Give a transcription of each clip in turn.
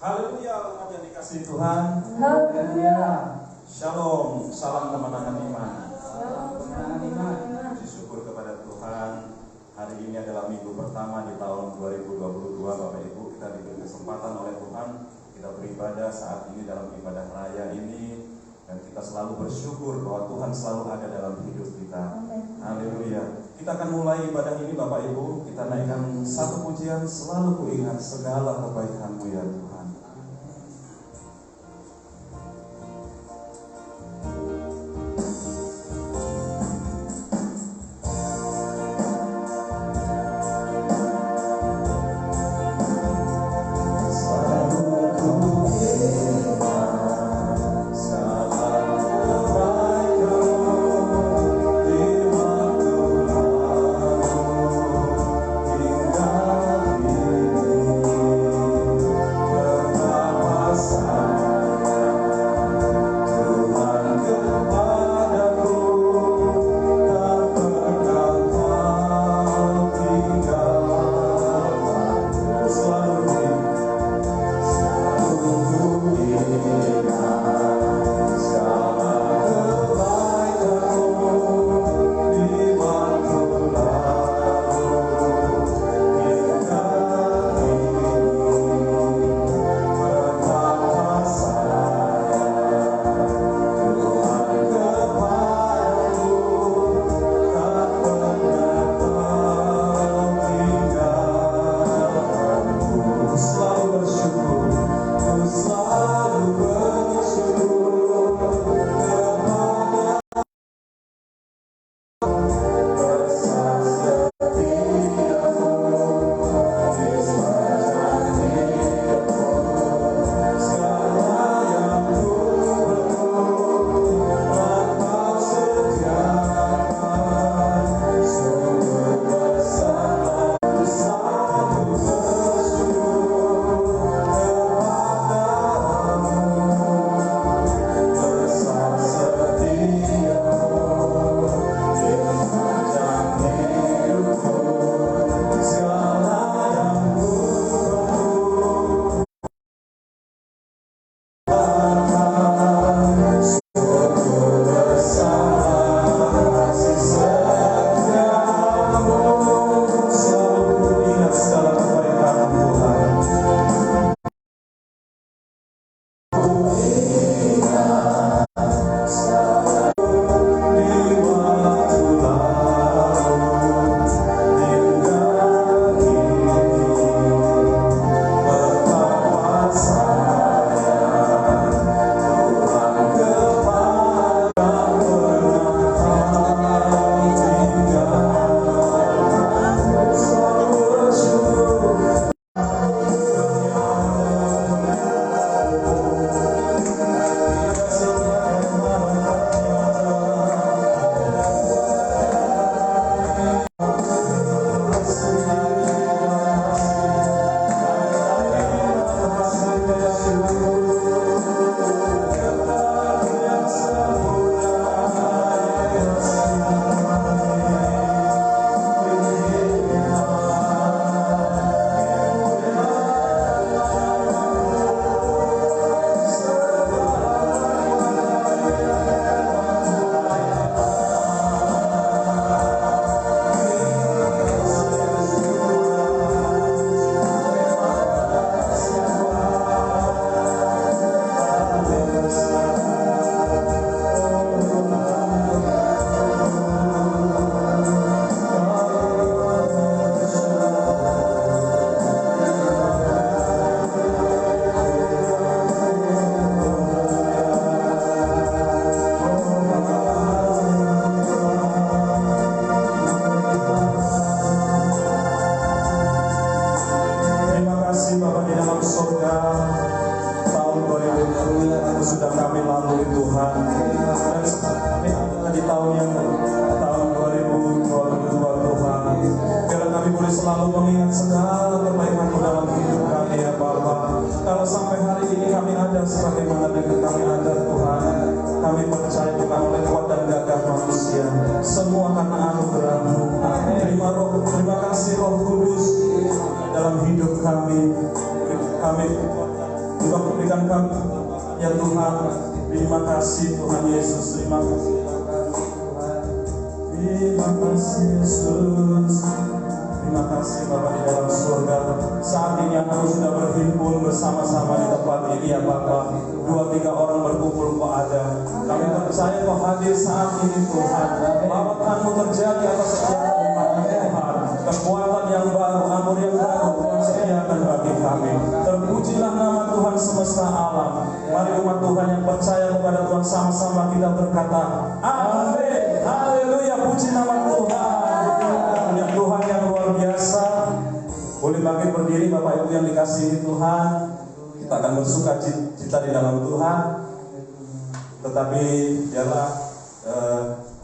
Haleluya, umat yang dikasihi Tuhan. Haleluya. Shalom, salam kemenangan iman. Kemenangan iman. Puji syukur kepada Tuhan. Hari ini adalah minggu pertama di tahun 2022, Bapak Ibu. Kita diberi kesempatan oleh Tuhan, kita beribadah saat ini dalam ibadah raya ini, dan kita selalu bersyukur bahwa Tuhan selalu ada dalam hidup kita. Haleluya. Kita akan mulai ibadah ini, Bapak Ibu. Kita naikkan satu pujian, selalu kuingat segala kebaikan-Mu ya Tuhan. Semua karena anugerah-Mu. Terima kasih Roh Kudus dalam hidup kami. Kami Juga berikan kami, ya Tuhan. Terima kasih Tuhan Yesus, terima kasih. Terima kasih Yesus. Terima kasih Bapa di dalam surga. Saat ini kami sudah berhimpun bersama-sama di tempat ini ya Bapa. 2-3 orang berkumpul Kau ada. Kami percaya Kau hadir saat ini Tuhan. Lawatan-Mu terjadi atas setiap umat Tuhan. Kekuatan yang baru, anugerah yang baru Tuhan sediakan bagi kami. Terpujilah nama Tuhan semesta alam. Mari umat Tuhan yang percaya kepada Tuhan sama-sama kita berkata, amin. Haleluya, puji nama Tuhan. Punya Tuhan yang luar biasa. Boleh bangkit berdiri Bapak Ibu yang dikasihi Tuhan. Kita akan bersuka cita di dalam Tuhan. Tetapi biarlah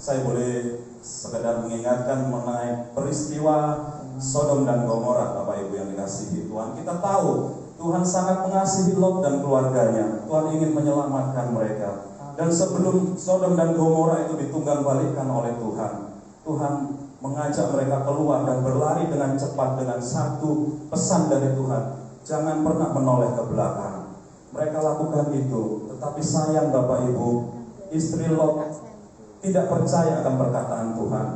saya boleh sekedar mengingatkan mengenai peristiwa Sodom dan Gomora, Bapak Ibu yang dikasihi Tuhan. Kita tahu Tuhan sangat mengasihi Lot dan keluarganya. Tuhan ingin menyelamatkan mereka. Dan sebelum Sodom dan Gomora itu ditunggang-balikkan oleh Tuhan, Tuhan mengajak mereka keluar dan berlari dengan cepat dengan satu pesan dari Tuhan. Jangan pernah menoleh ke belakang. Mereka lakukan itu, tetapi sayang Bapak Ibu, istri Lot tidak percaya akan perkataan Tuhan.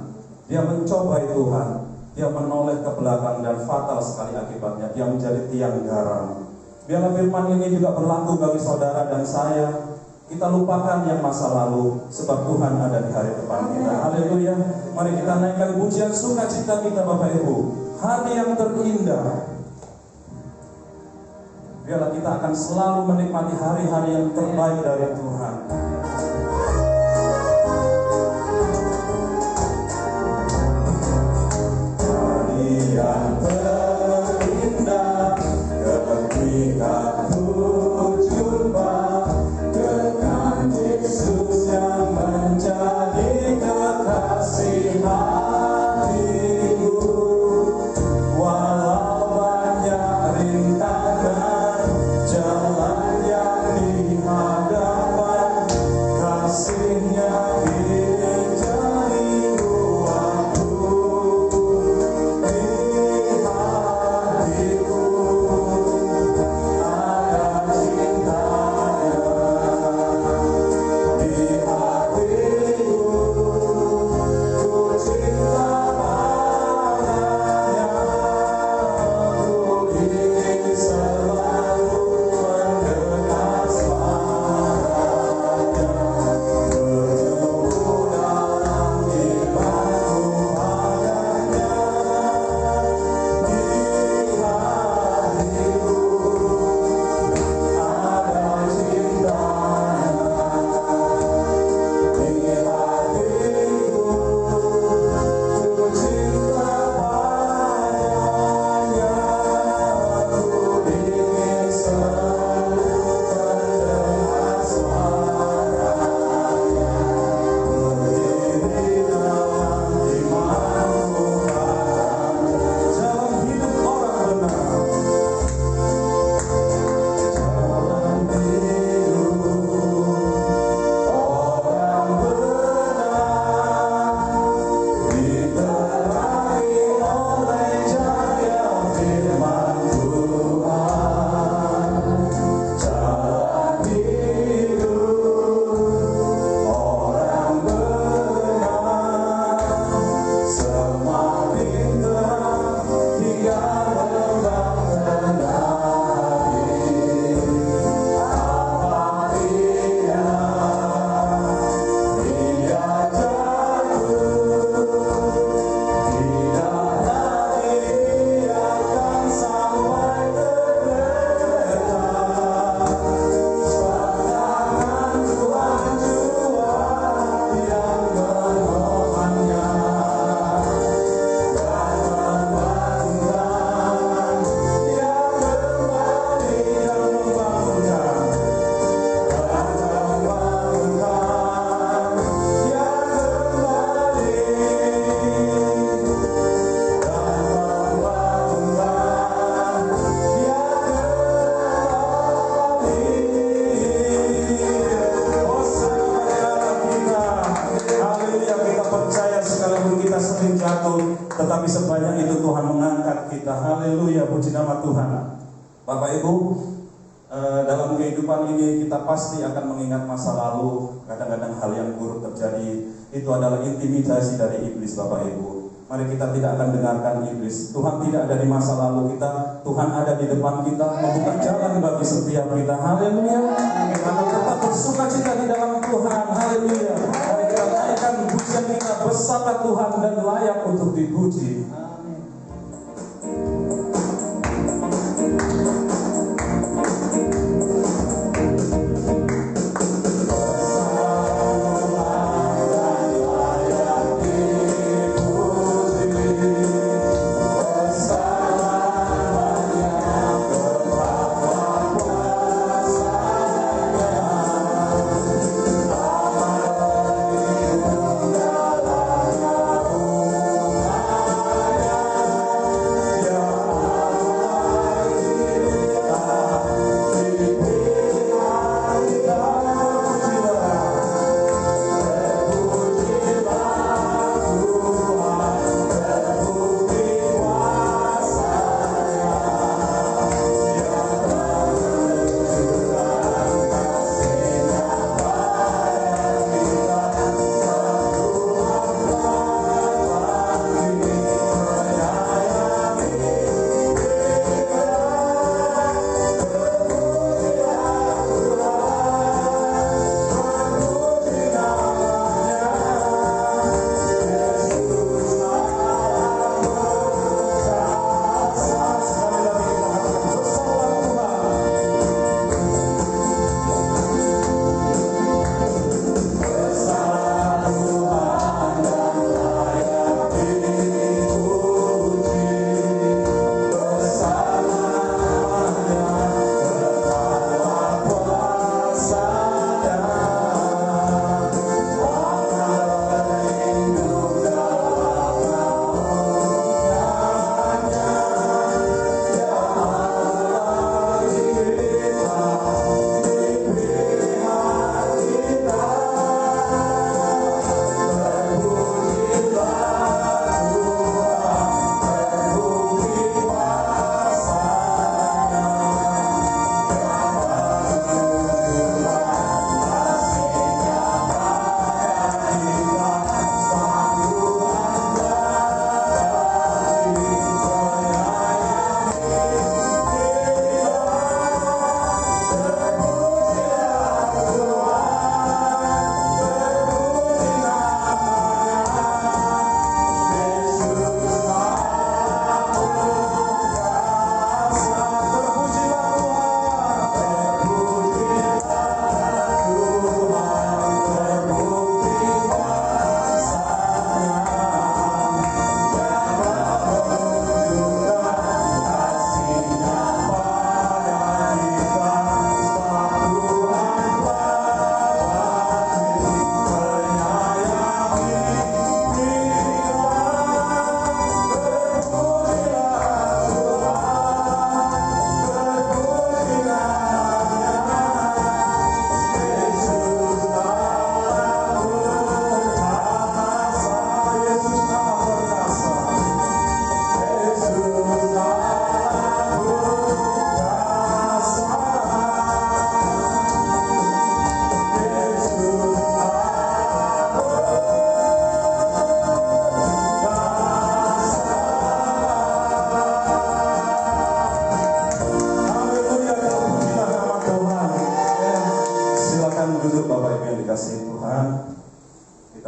Dia mencobai Tuhan, dia menoleh ke belakang dan fatal sekali akibatnya. Dia menjadi tiang garam. Biarlah firman ini juga berlaku bagi saudara dan saya. Kita lupakan yang masa lalu, sebab Tuhan ada di hari depan kita. Haleluya. Mari kita naikkan pujian sukacita kita Bapak Ibu. Hari yang terindah. Biarlah kita akan selalu menikmati hari-hari yang terbaik dari Tuhan. Hari yang terindah ketika ku jumpa dengan Yesus yang menjadi kekasih hatiku. Walau banyak rintangan jalan yang dihadapan, kasih-Nya kini jadi buatku. Di hatiku ada cinta-Nya. Di hatiku ku cinta padanya. Ku ingin selalu mendengar suara-Nya, berteduh dalam imanku padanya. Di hatiku ada cinta-Nya. Di hatiku ku cinta padanya. Ku ingin selalu mendengar suara-Nya, berdiri dalam imanku padanya. Jalan hidup orang benar, jalan hidup orang benar, diterangi oleh cahaya firman Tuhan. Jalan hidup orang benar semakin terang hingga lembah menari. Apa dia jatuh, tidak lagi dia akan sampai terdekat. Sebab tangan Tuhan jua yang menolongnya dan membangunkan. Dia kembali dan membangunkan. Dan membangunkan. Dia kembali dan membangunkan. Dia kembali. Hosana kita. Haleluya, kita percaya sekalipun kita sering jatuh, tetapi sebanyak itu Tuhan mengangkat kita. Haleluya, puji nama Tuhan. Bapak Ibu, dalam kehidupan ini kita pasti akan mengingat masa lalu. Kadang-kadang hal yang buruk terjadi. Itu adalah intimidasi dari iblis, Bapak Ibu. Mari kita tidak akan dengarkan iblis. Tuhan tidak ada di masa lalu kita. Tuhan ada di depan kita, membuka jalan bagi setiap kita. Haleluya. Maka tetap bersuka cita di dalam Tuhan. Haleluya. Mari kita naikkan pujian kita, besarlah Tuhan dan layak untuk dipuji.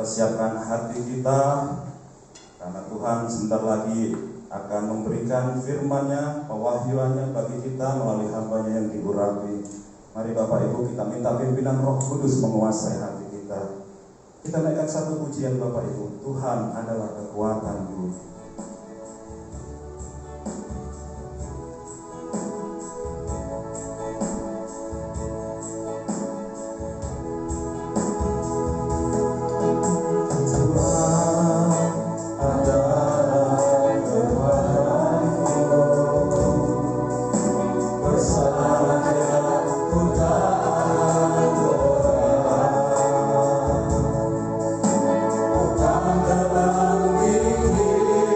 Siapkan hati kita, karena Tuhan sebentar lagi akan memberikan firman-Nya, pewahyuannya bagi kita melalui hamba-Nya yang diurapi. Mari Bapak Ibu kita minta pimpinan Roh Kudus menguasai hati kita. Kita naikkan satu pujian Bapak Ibu, Tuhan adalah kekuatanku. Terbang tinggi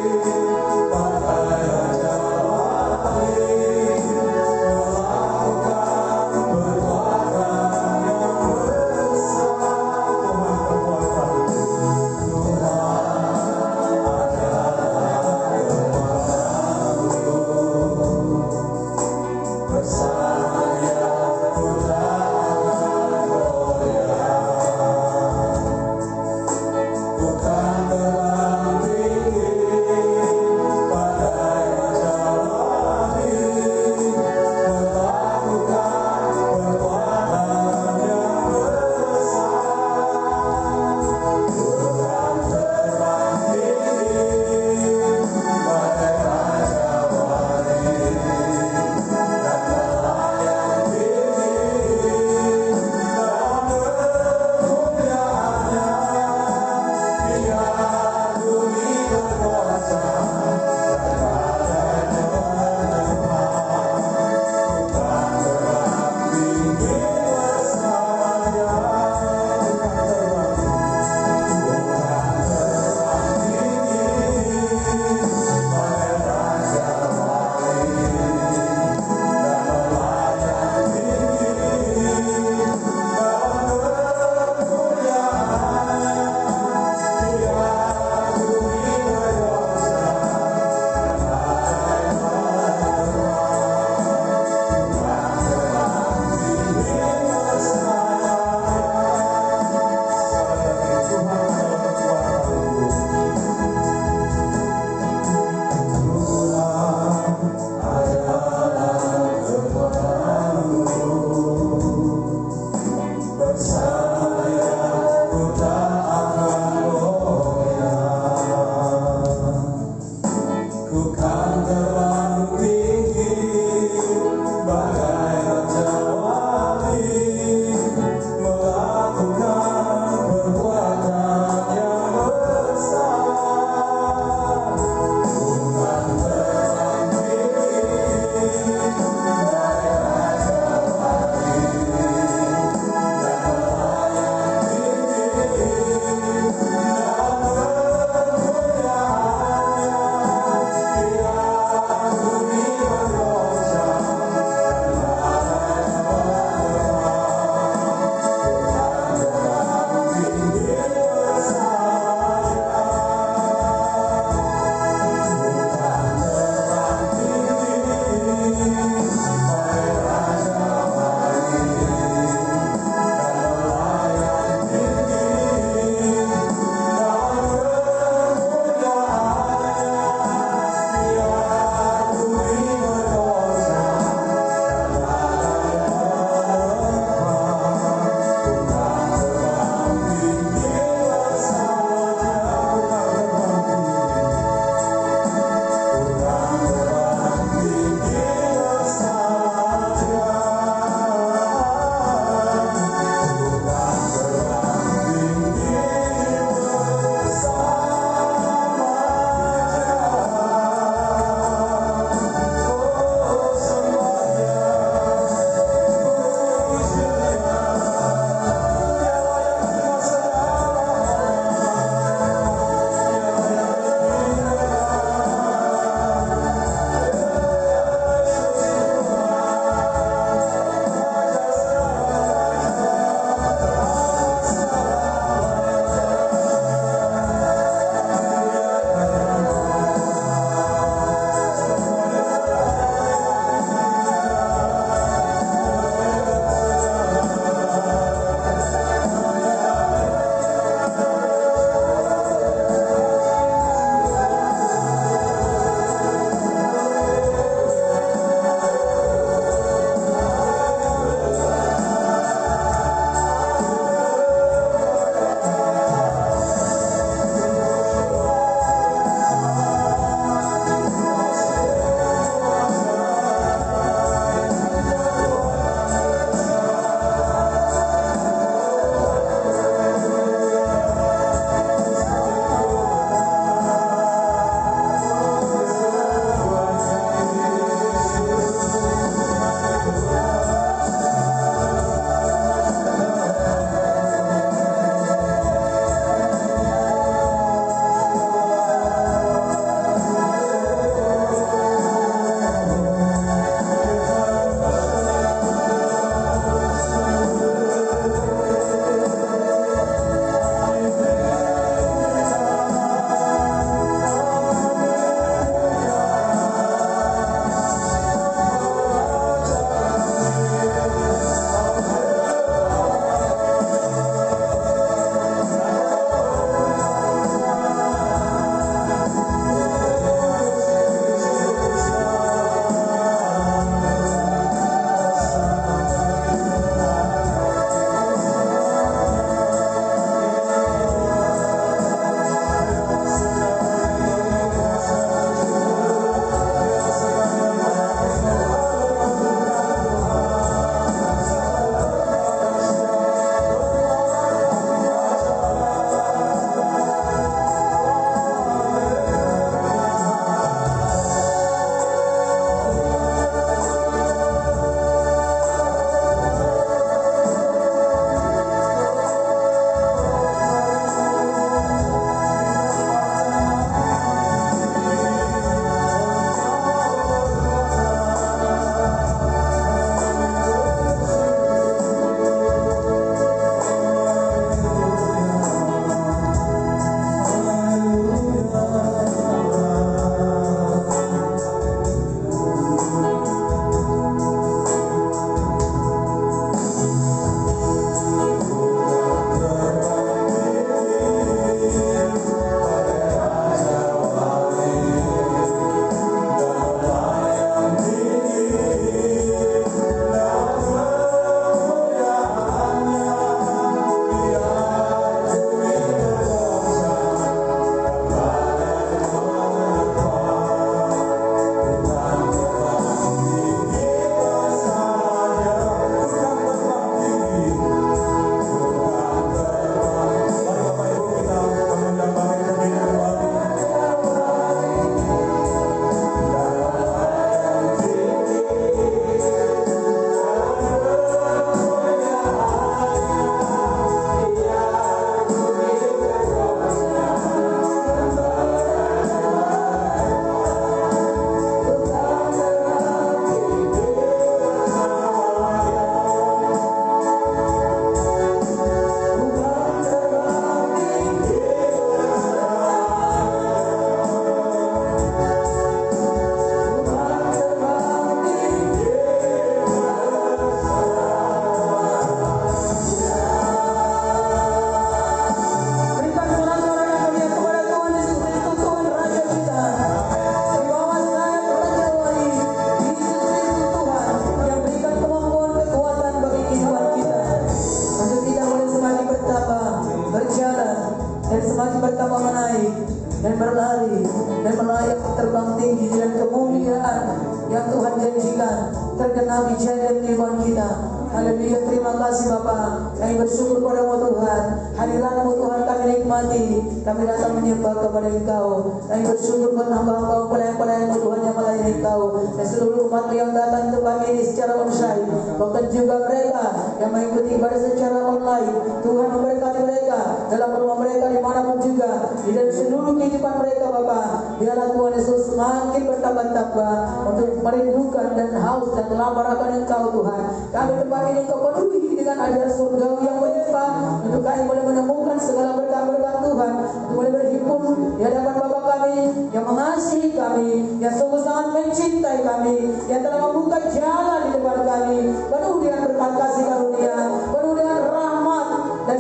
kita, bicara kehidupan kita. Haleluya, terima kasih Bapa. Kami bersyukur padamu Tuhan. Hadiratmu Tuhan kami nikmati. Kami datang menyembah kepada Engkau. kami bersyukur buat hamba-hamba pelayan-pelayan Tuhan yang melayani Engkau dan seluruh umat yang datang ke pagi ini secara onsite, bahkan juga mereka yang mengikuti ibadah secara online. Tuhan memberkati mereka dalam rumah mereka dimanapun juga, di dalam seluruh kehidupan mereka Bapa. Biarlah Tuhan Yesus semakin bertambah-tambah untuk merindukan dan haus dan lapar akan Engkau Tuhan. Kami tempat ini Engkau penuhi dengan ajaran surgawi yang melimpah, untuk kami boleh menemukan segala berkat-berkat Tuhan, untuk boleh berhimpun di hadapan Bapa kami yang mengasihi kami, yang sungguh sangat mencintai kami, yang telah membuka jalan di depan kami, penuh dengan berkat kasih karunia, penuh dengan rahmat dan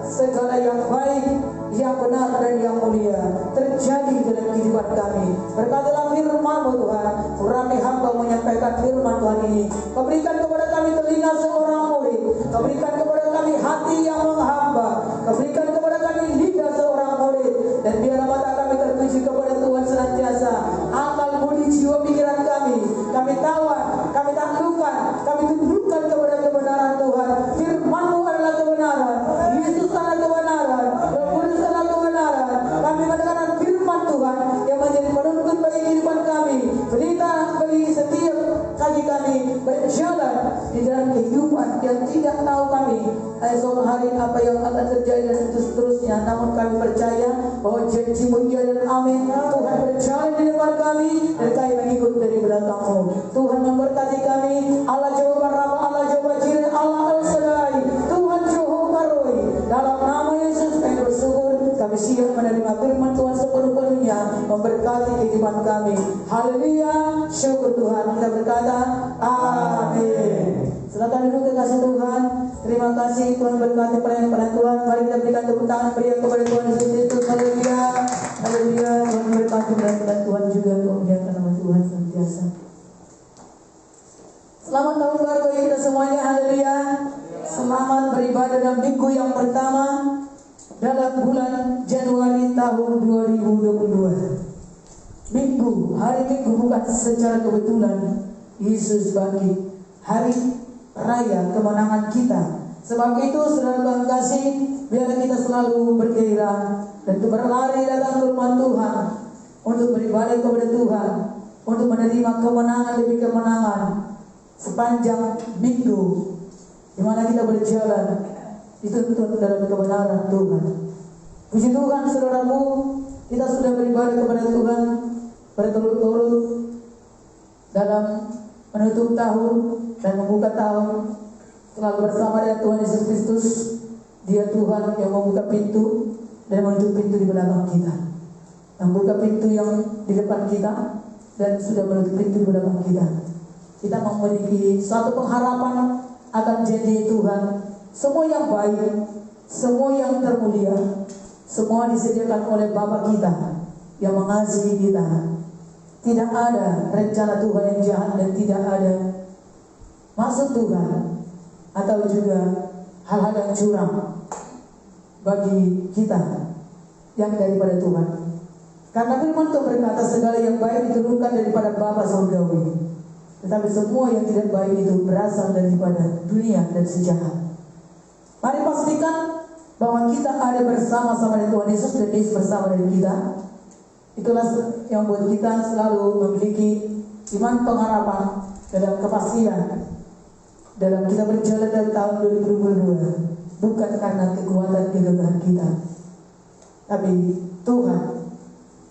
segala yang baik, yang benar dan yang mulia terjadi dalam kehidupan kami. Berkatilah firman-Mu Tuhan, urami hamba menyampaikan firman Tuhan ini. Kau berikan kepada kami telinga seorang murid, Kau berikan kepada kami hati yang menghamba, Kau berikan kepada kami lidah seorang murid, dan biarlah mata kami tertuju kepada Tuhan senantiasa. Akal budi jiwa pikiran kami tawan, kami taklukkan, kami tundukkan kepada kebenaran Tuhan. Firman-Mu adalah kebenaran, Yesus adalah kebenaran, Roh Kudus adalah kebenaran. Kami mendengarkan firman Tuhan yang menjadi penuntun bagi kehidupan kami, berita bagi setiap kaki kami berjalan di dalam kehidupan yang tidak tahu kami esok hari apa yang akan terjadi dan seterusnya. Namun kami percaya bahwa janji-Mu iya dan amin. Tuhan berjalan di depan kami dan kami mengikut dari belakang-Mu. Tuhan memberkati kami. Allah Jehovah Rafa, Allah Jehovah Jireh, Allah El Shaddai, Tuhan Jehovah Roy. Dalam nama Yesus kami bersyukur, kami siap menerima firman Tuhan sepenuh-penuhnya memberkati kehidupan kami. Haleluya, syukur Tuhan. Kita berkata amin. Silakan duduk kekasih Tuhan. Terima kasih Tuhan berkati pelayan-pelayan Tuhan. Mari kita berikan tepuk tangan meriah kepada Tuhan Yesus Kristus. Haleluya, haleluya. Tuhan berkati pelayan-pelayan Tuhan juga. Memuliakan nama Tuhan senantiasa. Selamat tahun baru bagi kita semuanya. Haleluya. Selamat beribadah dalam minggu yang pertama dalam bulan Januari tahun 2022. Hari Minggu bukan secara kebetulan Yesus bagi hari raya kemenangan kita. Sebab itu saudara Tuhan kasih, biarlah kita selalu bergairah dan berlari datang ke rumah Tuhan untuk beribadah kepada Tuhan, untuk menerima kemenangan demi kemenangan sepanjang minggu di mana kita berjalan dituntun dalam kebenaran Tuhan. Puji Tuhan saudaraku, kita sudah beribadah kepada Tuhan berturut-turut dalam menutup tahun dan membuka tahun selalu bersama dengan Tuhan Yesus Kristus. Dia Tuhan yang membuka pintu dan menutup pintu di belakang kita, membuka pintu yang di depan kita dan sudah menutup pintu di belakang kita. Kita memiliki suatu pengharapan akan janji Tuhan. Semua yang baik, semua yang termulia, semua disediakan oleh Bapa kita yang mengasihi kita. Tidak ada rencana Tuhan yang jahat dan tidak ada maksud Tuhan atau juga hal-hal yang curang bagi kita yang daripada Tuhan. Karena firman Tuhan berkata segala yang baik diturunkan daripada Bapa surgawi, tetapi semua yang tidak baik itu berasal daripada dunia dan sejahat. Mari pastikan bahwa kita ada bersama-sama dengan Tuhan Yesus dan Yesus bersama dengan kita. Itulah yang buat kita selalu memiliki iman pengharapan dalam kepastian dalam kita berjalan dari tahun 2022, bukan karena kekuatan kegagahan kita, tapi Tuhan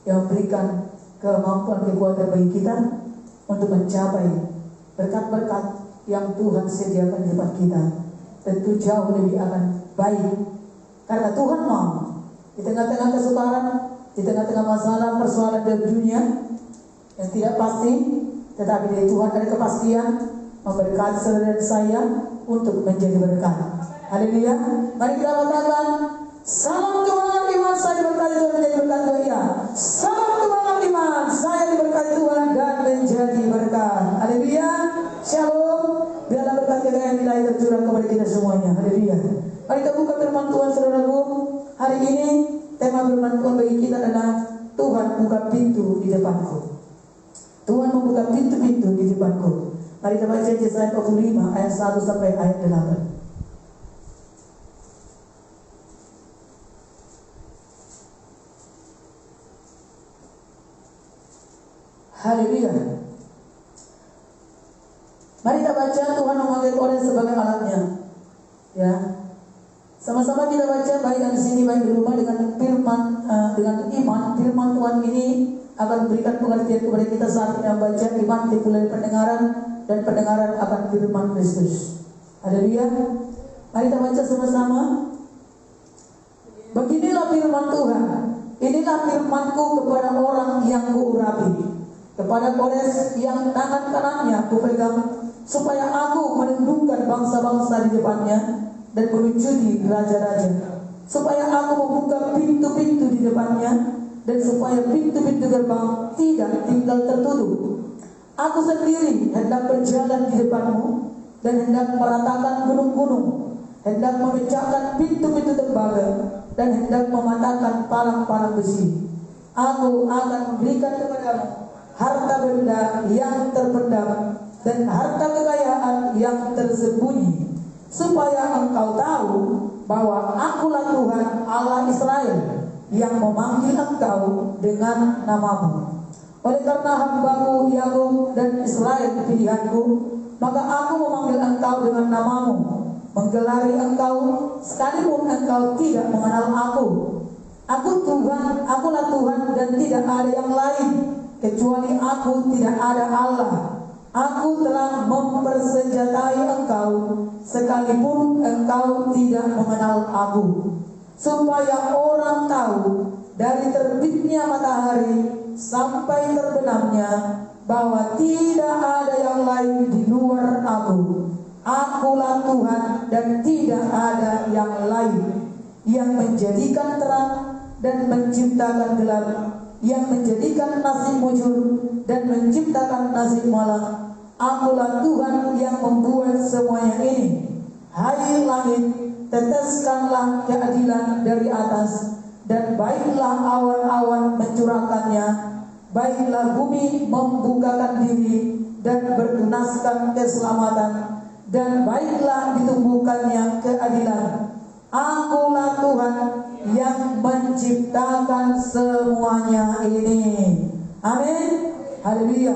yang memberikan kemampuan kekuatan bagi kita untuk mencapai berkat-berkat yang Tuhan sediakan di depan kita. Tentu jauh lebih akan baik karena Tuhan mau di tengah-tengah kesukaran, di tengah-tengah masalah persoalan dalam dunia yang tidak pasti, tetapi dari Tuhan ada kepastian memberkati saudara dan saya untuk menjadi berkat. Haleluya. Mari kita katakan salam kemenangan iman, saya diberkati Tuhan menjadi berkat. Ya, salam kemenangan iman, saya diberkati Tuhan dan menjadi berkat. Haleluya. Shalom. Biarlah berkat yang nilai tercurah kepada kita semuanya. Haleluya. Mari kita buka firman Tuhan saudaraku. Hari ini tema firman Tuhan bagi kita adalah Tuhan buka pintu di depanku. Tuhan membuka pintu-pintu di depanku. Mari Mari kita baca Yesaya 25 ayat 1 sampai ayat 8. Haleluya. Mari kita baca, Tuhan memanggil Kores sebagai alatnya. Ya. Sama-sama kita baca baik yang di sini baik di rumah dengan firman dengan iman. Firman Tuhan ini akan memberikan pengertian kepada kita saat kita membaca. Iman dimulai pendengaran dan pendengaran akan firman Kristus. Haleluya. Mari kita baca sama-sama. Beginilah firman Tuhan. Inilah firman-Ku kepada orang yang Kuurapi, kepada Kores yang tangan kanannya Kupegang, supaya aku menundukkan bangsa-bangsa di depannya dan melucuti raja-raja, supaya aku membuka pintu-pintu di depannya, dan supaya pintu-pintu gerbang tidak tinggal tertutup. Aku sendiri hendak berjalan di depanmu dan hendak meratakan gunung-gunung, hendak memecahkan pintu-pintu tembaga dan hendak mematahkan palang-palang besi. Aku akan memberikan kepadamu harta benda yang terpendam dan harta kekayaan yang tersembunyi, supaya engkau tahu bahwa Akulah Tuhan Allah Israel yang memanggil engkau dengan namamu. Oleh karena hambaku Yakub dan Israel pilihanku, maka aku memanggil engkau dengan namamu, menggelari engkau sekalipun engkau tidak mengenal aku. Aku Tuhan, Akulah Tuhan dan tidak ada yang lain. Kecuali aku tidak ada Allah. Aku telah mempersenjatai engkau sekalipun engkau tidak mengenal aku, supaya orang tahu dari terbitnya matahari sampai terbenamnya bahwa tidak ada yang lain di luar aku. Akulah Tuhan dan tidak ada yang lain, yang menjadikan terang dan menciptakan gelap, yang menjadikan nasib mujur dan menciptakan nasib malam. Akulah Tuhan yang membuat semuanya ini. Hai langit, teteskanlah keadilan dari atas, dan baiklah awan-awan mencurahkannya. Baiklah bumi membukakan diri dan bertunaskan keselamatan, dan baiklah ditumbuhkannya keadilan. Akulah Tuhan yang menciptakan semuanya ini. Amin. Haleluya.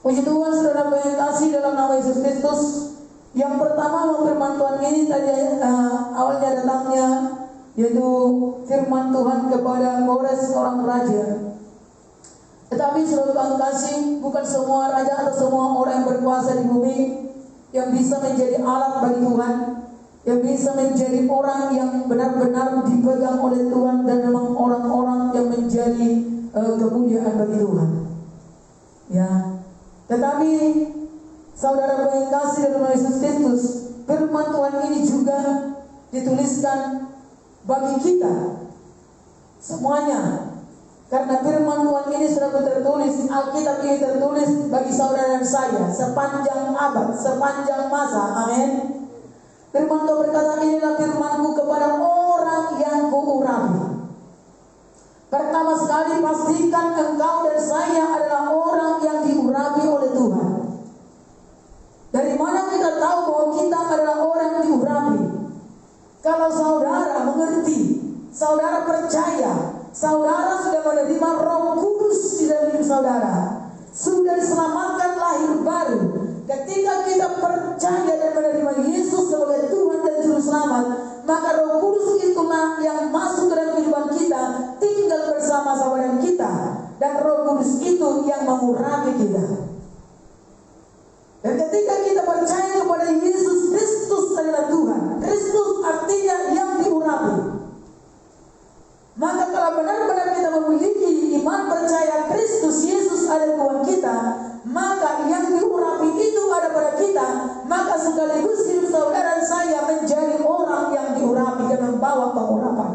Puji Tuhan, saudara yang kasih dalam nama Yesus Kristus. Yang pertama firman Tuhan ini tadi awalnya datangnya yaitu firman Tuhan kepada Kores orang raja. Tetapi saudara Tuhan kasih, bukan semua raja atau semua orang yang berkuasa di bumi yang bisa menjadi alat bagi Tuhan, yang bisa menjadi orang yang benar-benar dipegang oleh Tuhan dan memang orang-orang yang menjadi kemuliaan bagi Tuhan. Ya, tetapi saudara yang kasih dalam Yesus Kristus, firman Tuhan ini juga dituliskan bagi kita semuanya. Karena firman Tuhan ini sudah tertulis, Alkitab ini tertulis bagi saudara dan saya sepanjang abad, sepanjang masa. Amin. Firman Tuhan berkata, inilah firman-Ku kepada orang yang Kuurapi. Pertama sekali pastikan engkau dan saya adalah orang yang diurapi oleh Tuhan. Dari mana kita tahu bahwa kita adalah orang yang diurapi? Kalau saudara mengerti, saudara percaya, saudara sudah menerima Roh Kudus di dalam hidup saudara, sudah diselamatkan lahir baru. Ketika kita percaya dan menerima Yesus sebagai Tuhan dan Juru Selamat, maka Roh Kudus itulah yang masuk ke dalam kehidupan kita, tinggal bersama-sama dengan kita, dan Roh Kudus itu yang mengurapi kita. Dan ketika kita percaya kepada Yesus Kristus adalah Tuhan, Kristus artinya yang diurapi, maka kalau benar-benar kita memiliki iman percaya Kristus Yesus adalah Tuhan kita, maka yang diurapi itu ada pada kita, maka sekaligus hidup saudara dan saya menjadi orang yang diurapi dan membawa pengurapan.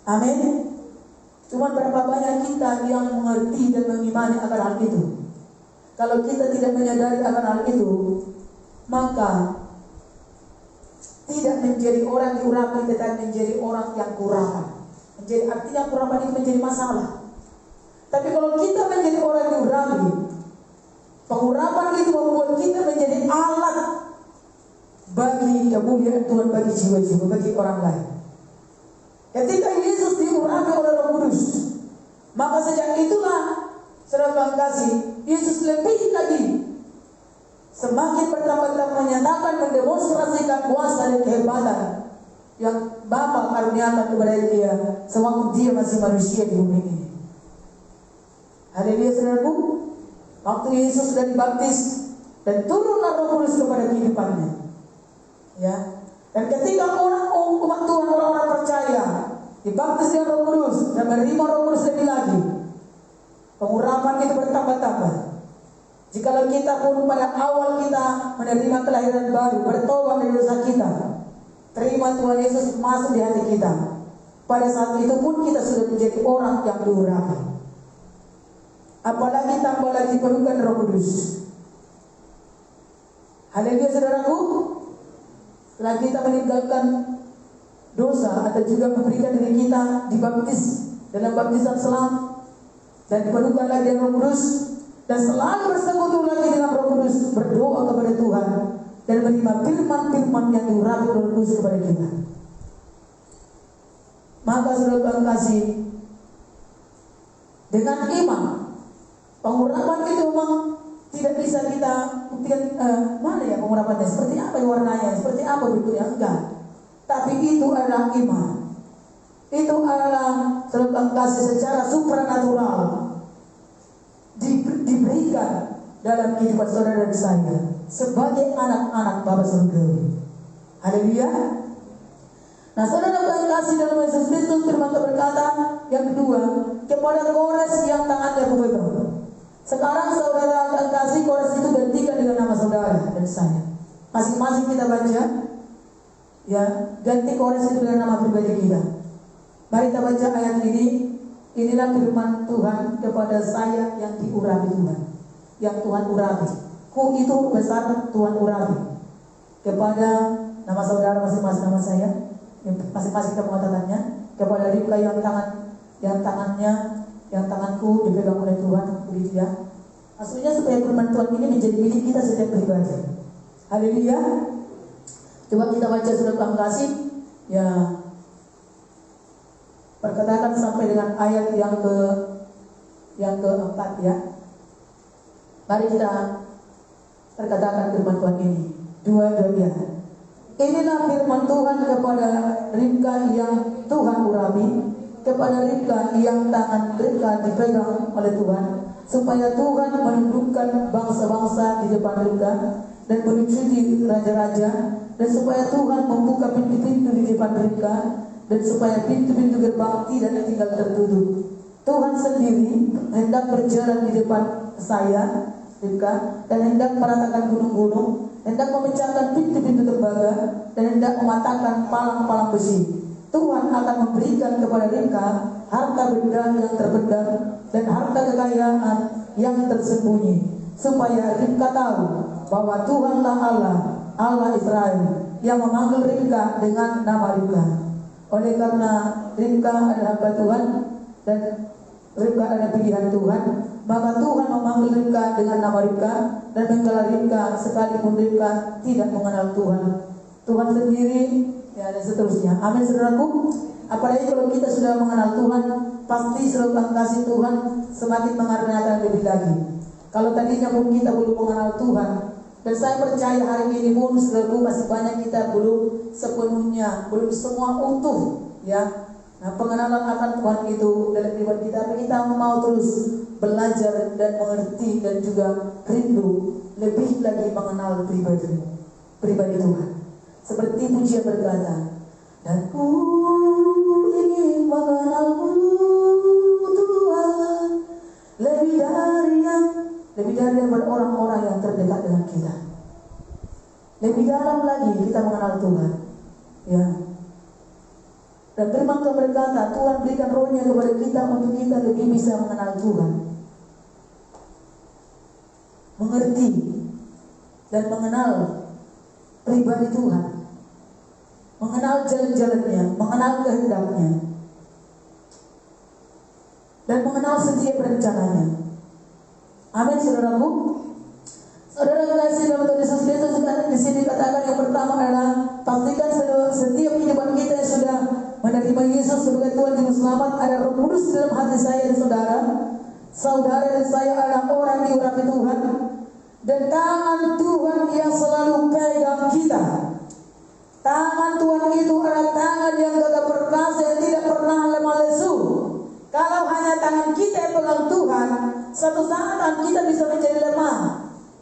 Amin. Cuma berapa banyak kita yang mengerti dan mengimani akan hal itu? Kalau kita tidak menyadari akan hal itu, maka tidak menjadi orang diurapi, tetapi menjadi orang yang kurapan. Menjadi artinya kurapan itu menjadi masalah. Tapi kalau kita menjadi orang diurapi, pengurapan itu membuat kita menjadi alat bagi kemuliaan Tuhan, bagi jiwa-jiwa, bagi orang lain. Ketika Yesus diurapi oleh Roh Kudus, maka sejak itulah saudara kasih, Yesus lebih lagi semakin bertambah-tambah menyatakan, mendemonstrasikan kuasa dan kehebatan yang Bapa karuniakan kepada dia sewaktu dia masih manusia di bumi ini. Haleluya saudaraku. Waktu Yesus sudah dibaptis dan turunlah Roh Kudus kepada kehidupannya, ya. Dan ketika umat Tuhan, orang-orang percaya dibaptis dengan Roh Kudus dan menerima Roh Kudus lebih lagi, pengurapan itu bertambah-tambah. Jikalau kita pun pada awal kita menerima kelahiran baru, bertobat dari dosa kita, terima Tuhan Yesus masuk di hati kita, pada saat itu pun kita sudah menjadi orang yang diurapi. Apalagi tambah lagi penuhkan Roh Kudus. Haleluya saudaraku. Setelah kita meninggalkan dosa atau juga memberikan diri kita dibaptis dalam baptisan selam dan dipenuhkan lagi dengan Roh Kudus, dan selalu bersekutu lagi dengan Roh Kudus, berdoa kepada Tuhan dan menerima firman-firman yang diurapi Roh Kudus kepada kita, maka saudara kasih, dengan iman, pengurapan itu memang tidak bisa kita buktikan mana ya pengurapannya, seperti apa warnanya, seperti apa bentuknya, enggak. Tapi itu adalah iman. Itu adalah saudara kasih secara supranatural diberikan dalam kehidupan saudara dan saya sebagai anak-anak Bapa surgawi. Haleluya. Nah, saudara kasih dalam Yesus Kristus, firman berkata yang kedua, kepada Kores yang tangannya kupegang. Sekarang saudara akan kasih Kores itu gantikan dengan nama saudara dan saya. Masing-masing kita baca, ya, ganti Kores itu dengan nama pribadi kita. Mari kita baca ayat ini. Inilah firman Tuhan kepada saya yang diurapi Tuhan, yang Tuhan urapi. Ku itu besar, Tuhan urapi. Kepada nama saudara masing-masing, nama saya, masing-masing kita mengatakannya. Kepada Ribka yang tanganku dipegang oleh Tuhan, begitu ya. Maksudnya supaya firman Tuhan ini menjadi milik kita setiap pribadi. Haleluya. Coba kita baca surat Al-Kasih, ya, perkatakan sampai dengan ayat yang keempat, ya. Mari kita perkatakan firman Tuhan ini. Dua-duanya. Inilah firman Tuhan kepada Ribka yang Tuhan urapi, kepada Ribka yang tangan Ribka dipegang oleh Tuhan, supaya Tuhan menundukkan bangsa-bangsa di depan Ribka dan melucuti raja-raja, dan supaya Tuhan membuka pintu-pintu di depan Ribka, dan supaya pintu-pintu gerbang tidak tinggal tertutup. Tuhan sendiri hendak berjalan di depan saya, Ribka, dan hendak meratakan gunung-gunung, hendak memecahkan pintu-pintu tembaga, dan hendak mematahkan palang-palang besi. Tuhan akan memberikan kepada Ribka harta benda yang terpendam dan harta kekayaan yang tersembunyi, supaya Ribka tahu bahwa Tuhanlah Allah Israel, yang memanggil Ribka dengan nama Ribka. Oleh karena Ribka adalah hamba Tuhan dan Ribka adalah pilihan Tuhan, maka Tuhan memanggil Ribka dengan nama Ribka dan menggelar Ribka sekalipun Ribka tidak mengenal Tuhan. Tuhan sendiri, ya, dan seterusnya. Amin saudaraku. Apalagi kalau kita sudah mengenal Tuhan, pasti saudara kasih Tuhan semakin mengaruniakan lebih lagi. Kalau tadinya pun kita belum mengenal Tuhan, dan saya percaya hari ini pun saudaraku masih banyak kita belum sepenuhnya, belum semua utuh, ya. Nah, pengenalan akan Tuhan itu dalam kehidupan kita, tapi kita mau terus belajar dan mengerti dan juga rindu lebih lagi mengenal pribadi Tuhan. Seperti pujian berkata, dan ku ingin mengenalmu Tuhan, lebih dari orang-orang yang terdekat dengan kita. Lebih dalam lagi kita mengenal Tuhan, ya. Dan firman Tuhan berkata, Tuhan berikan rohnya kepada kita untuk kita lebih bisa mengenal Tuhan, mengerti dan mengenal pribadi Tuhan, mengenal jalan-jalannya, mengenal kehendaknya, dan mengenal setiap rencananya. Amin saudaraku. Saudara Yesus sebagai Tuhan Juru Selamat, ada Roh Kudus dalam hati saya dan saudara. Saudara dan saya adalah orang diurapi Tuhan, dan tangan Tuhan yang selalu pegang kita. Tangan Tuhan itu adalah tangan yang gagah perkasa, yang tidak pernah lemah lesu. Kalau hanya tangan kita yang pegang Tuhan, satu saat tangan kita bisa menjadi lemah,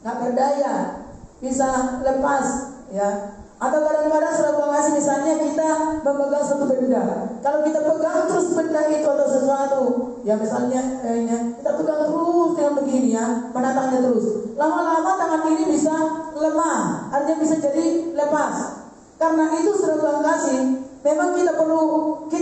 nggak berdaya, bisa lepas, ya. Atau kadang-kadang sudah kasih, misalnya kita memegang satu benda. Kalau kita pegang terus benda itu atau sesuatu, ya misalnya kita pegang terus dengan begini ya, menatangnya terus. Lama-lama tangan ini bisa lemah, artinya bisa jadi lepas. Karena itu sudah kasih, memang kita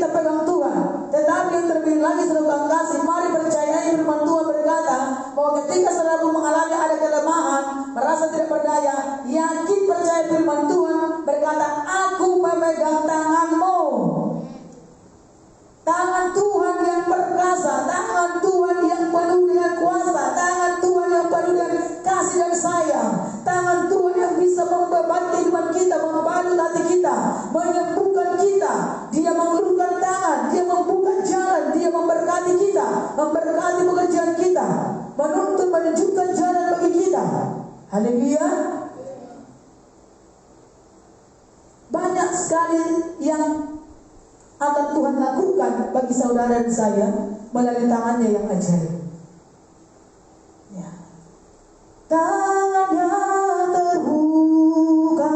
pegang Tuhan. Tetapi yang terlebih lagi sudah kasih, mari percayai firman Tuhan berkata bahwa ketika saudara mengalami ada kelemahan, merasa tidak berdaya, yakin percaya firman Tuhan berkata, aku memegang tanganmu. Tangan Tuhan yang perkasa, tangan Tuhan yang penuh dengan kuasa, tangan Tuhan yang penuh dengan kasih dan sayang, tangan Tuhan yang bisa membeban kehidupan kita, membalut hati kita, menyembuhkan kita. Dia mengulurkan tangan, dia membuka jalan, dia memberkati kita, memberkati pekerjaan kita, menuntun, menunjukkan jalan bagi kita. Haleluya. Banyak sekali yang akan Tuhan lakukan bagi saudara dan saya melalui tangannya yang ajaib. Ya. Tangannya terbuka,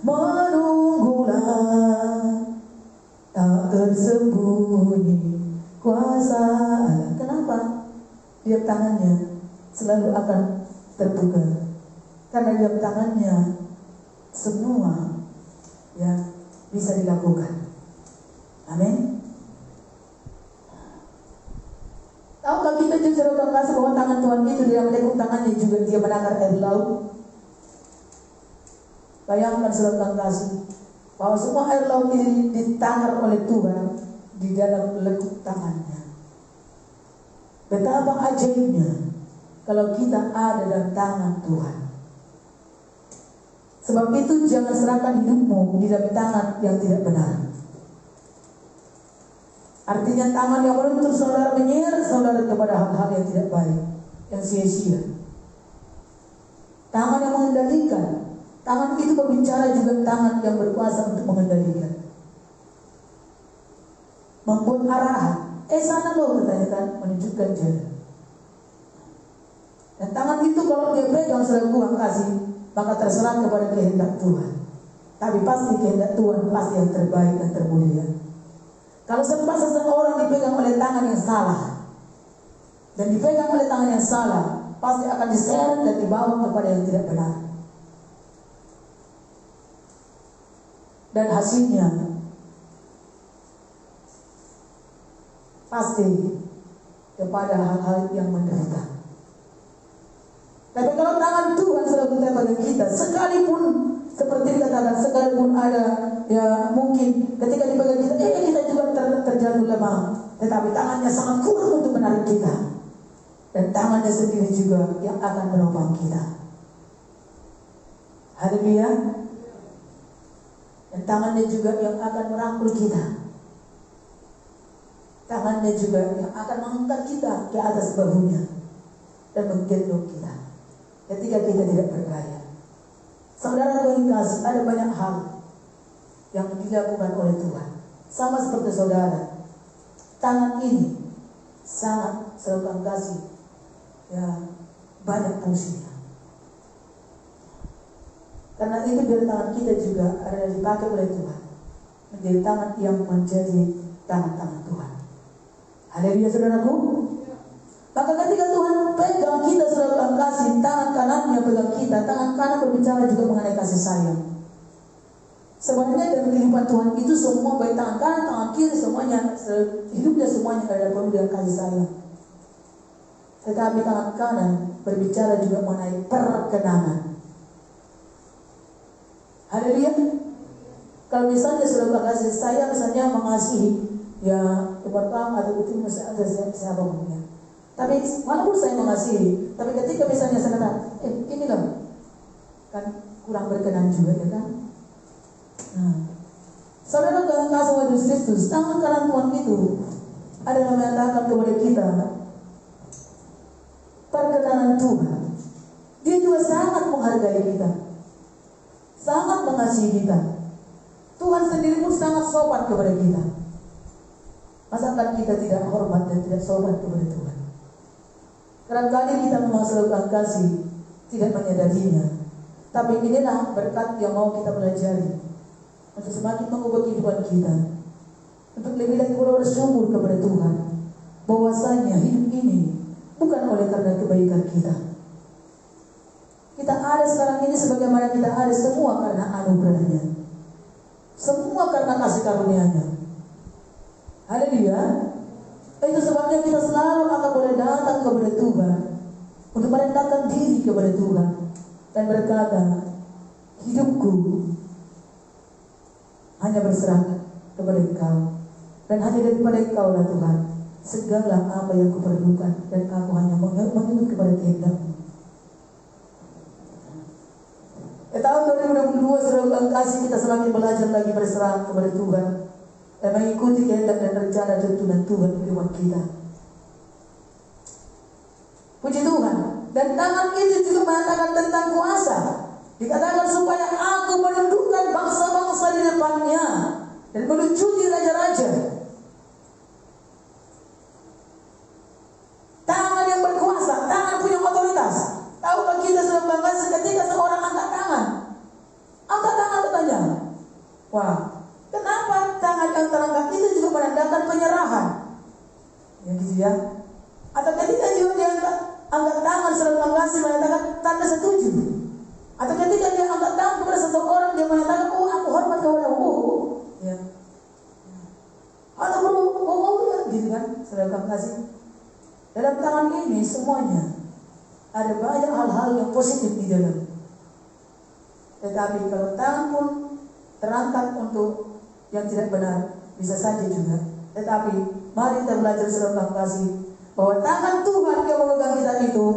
menunggulah, tak tersembunyi kuasa Allah. Kenapa? Dia tangannya selalu akan terbuka, karena dia tangannya semua ya bisa dilakukan. Amin. Tahukah kita juga berkata bahwa tangan Tuhan itu dia melekuk tangannya juga dia menakar air laut. Bayangkan saudara kasih bahwa semua air laut ini ditakar oleh Tuhan di dalam lekuk tangannya. Betapa ajaibnya kalau kita ada dalam tangan Tuhan. Sebab itu jangan serahkan hidupmu di dalam tangan yang tidak benar. Artinya tangan yang menuntun saudara, menyeret saudara kepada hal-hal yang tidak baik, yang sia-sia. Tangan yang mengendalikan, tangan itu berbicara juga tangan yang berkuasa untuk mengendalikan. Membuat arahan, sana loh katanya kan, menunjukkan jalan. Dan tangan itu kalau dia pegang saudara Tuhan kasih, maka terserah kepada kehendak Tuhan. Tapi pasti kehendak Tuhan pasti yang terbaik dan termulia. Kalau sempat seseorang dipegang oleh tangan yang salah dan dipegang oleh tangan yang salah, pasti akan diseret dan dibawa kepada yang tidak benar. Dan hasilnya pasti kepada hal-hal yang menderita. Tapi kalau tangan Tuhan selalu pada kita, sekalipun seperti dikatakan, sekalipun ada ya mungkin ketika dipegang kita, kita juga terjatuh lemah, tetapi tangannya sangat kuat untuk menarik kita, dan tangannya sendiri juga yang akan menopang kita. Haleluya. Dan tangannya juga yang akan merangkul kita. Tangannya juga yang akan mengangkat kita ke atas bahunya dan menggendong kita ketika kita tidak berdaya. Saudara Tuhan kasih, ada banyak hal yang dilakukan oleh Tuhan. Sama seperti saudara, tangan ini sangat saudara kasih ya banyak fungsinya. Karena itu biar tangan kita juga ada dipakai oleh Tuhan, menjadi tangan yang menjadi tangan-tangan Tuhan. Haleluya saudaraku. Maka ketika Tuhan pegang kita saudara kasih, tangan kanannya pegang kita, tangan kanan berbicara juga mengenai kasih sayang. Sebenarnya dalam kehidupan Tuhan itu semua, baik tangan kanan, tangan kiri, semuanya hidupnya semuanya ada penuh dengan kasih sayang. Tetapi tangan kanan berbicara juga mengenai perkenangan. Haleluya. Kalau misalnya saudara kasih saya misalnya mengasihi ya pertama atau itu misalnya ada siapa punya. Tapi walaupun saya mengasihi, tapi ketika misalnya saya kata, ini loh, kan kurang berkenan juga ya kan. Saudara kalau kasih Kristus, tangan kanan Tuhan itu adalah menyatakan kepada kita perkenanan Tuhan. Dia juga sangat menghargai kita, sangat mengasihi kita. Tuhan sendiri pun sangat sopan kepada kita. Masakan kita tidak hormat dan tidak sopan kepada Tuhan? Kadang-kadang kita memang selalu kasih, tidak menyadarinya. Tapi inilah berkat yang mau kita pelajari untuk semakin mengubah kehidupan kita, untuk lebih lagi bersyukur kepada Tuhan bahwasanya hidup ini bukan oleh karena kebaikan kita. Kita ada sekarang ini sebagaimana kita ada semua karena anugerahnya, semua karena kasih karunia-Nya. Haleluya. Itu sebabnya kita selalu akan boleh datang kepada Tuhan untuk merendahkan diri kepada Tuhan dan berkata, hidupku hanya berserah kepada Engkau, dan hanya daripada Engkau lah Tuhan segala apa yang kuperlukan, dan aku hanya mengikut kepada kehendak-Mu. Tahun 2022 saudara kasih kita semakin belajar lagi berserah kepada Tuhan dan mengikuti kehendak dan rencana tuntunan Tuhan di kehidupan kita. Puji Tuhan. Dan tangan itu juga mengatakan tentang kuasa. Dikatakan supaya aku menundukkan bangsa-bangsa di depannya dan melucuti raja-raja. Tangan yang berkuasa, tangan punya otoritas. Tahukah kita sudah bangga ketika seorang angkat tangan? Angkat tangan katanya. Wah, kenapa tangan yang terangkat itu juga menandakan penyerahan? Ya gitu ya. Atau ketika juga dia angkat tangan sudah bangga menandakan tanda setuju. Atau ketika dia angkat tangan kepada seseorang dia mengatakan, oh aku hormat kepadamu. Ya. Atau ya, gitu kan? Sudah kasih. Dalam tangan ini semuanya ada banyak hal-hal yang positif di dalam. Tetapi kalau tangan pun terangkat untuk yang tidak benar, bisa saja juga. Tetapi mari kita belajar saudara kasih bahwa tangan Tuhan yang memegang kita itu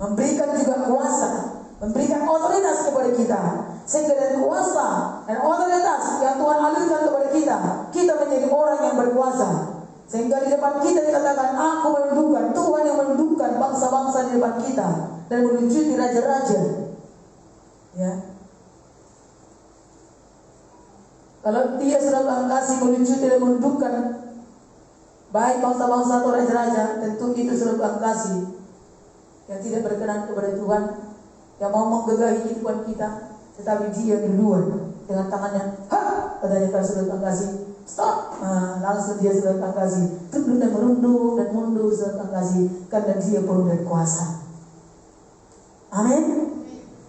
memberikan juga kuasa, memberikan otoritas kepada kita, sehingga dari kuasa dan otoritas yang Tuhan alirkan kepada kita, kita menjadi orang yang berkuasa. Sehingga di depan kita dikatakan, aku menundukkan, Tuhan yang menundukkan bangsa-bangsa di depan kita dan melucuti raja-raja. Ya. Kalau dia sudah kasih melucuti dan menundukkan baik bangsa-bangsa atau raja-raja, tentu itu sudah kasih yang tidak berkenan kepada Tuhan, yang mau menggagahi kehidupan kita, tetapi dia duluan dengan tangannya, katanya kalau sudah kasih. Stop. Langsung dia sudah kasih tunduk dan merunduk dan mundur sudah kasih karena dia penuh dari kuasa. Amin.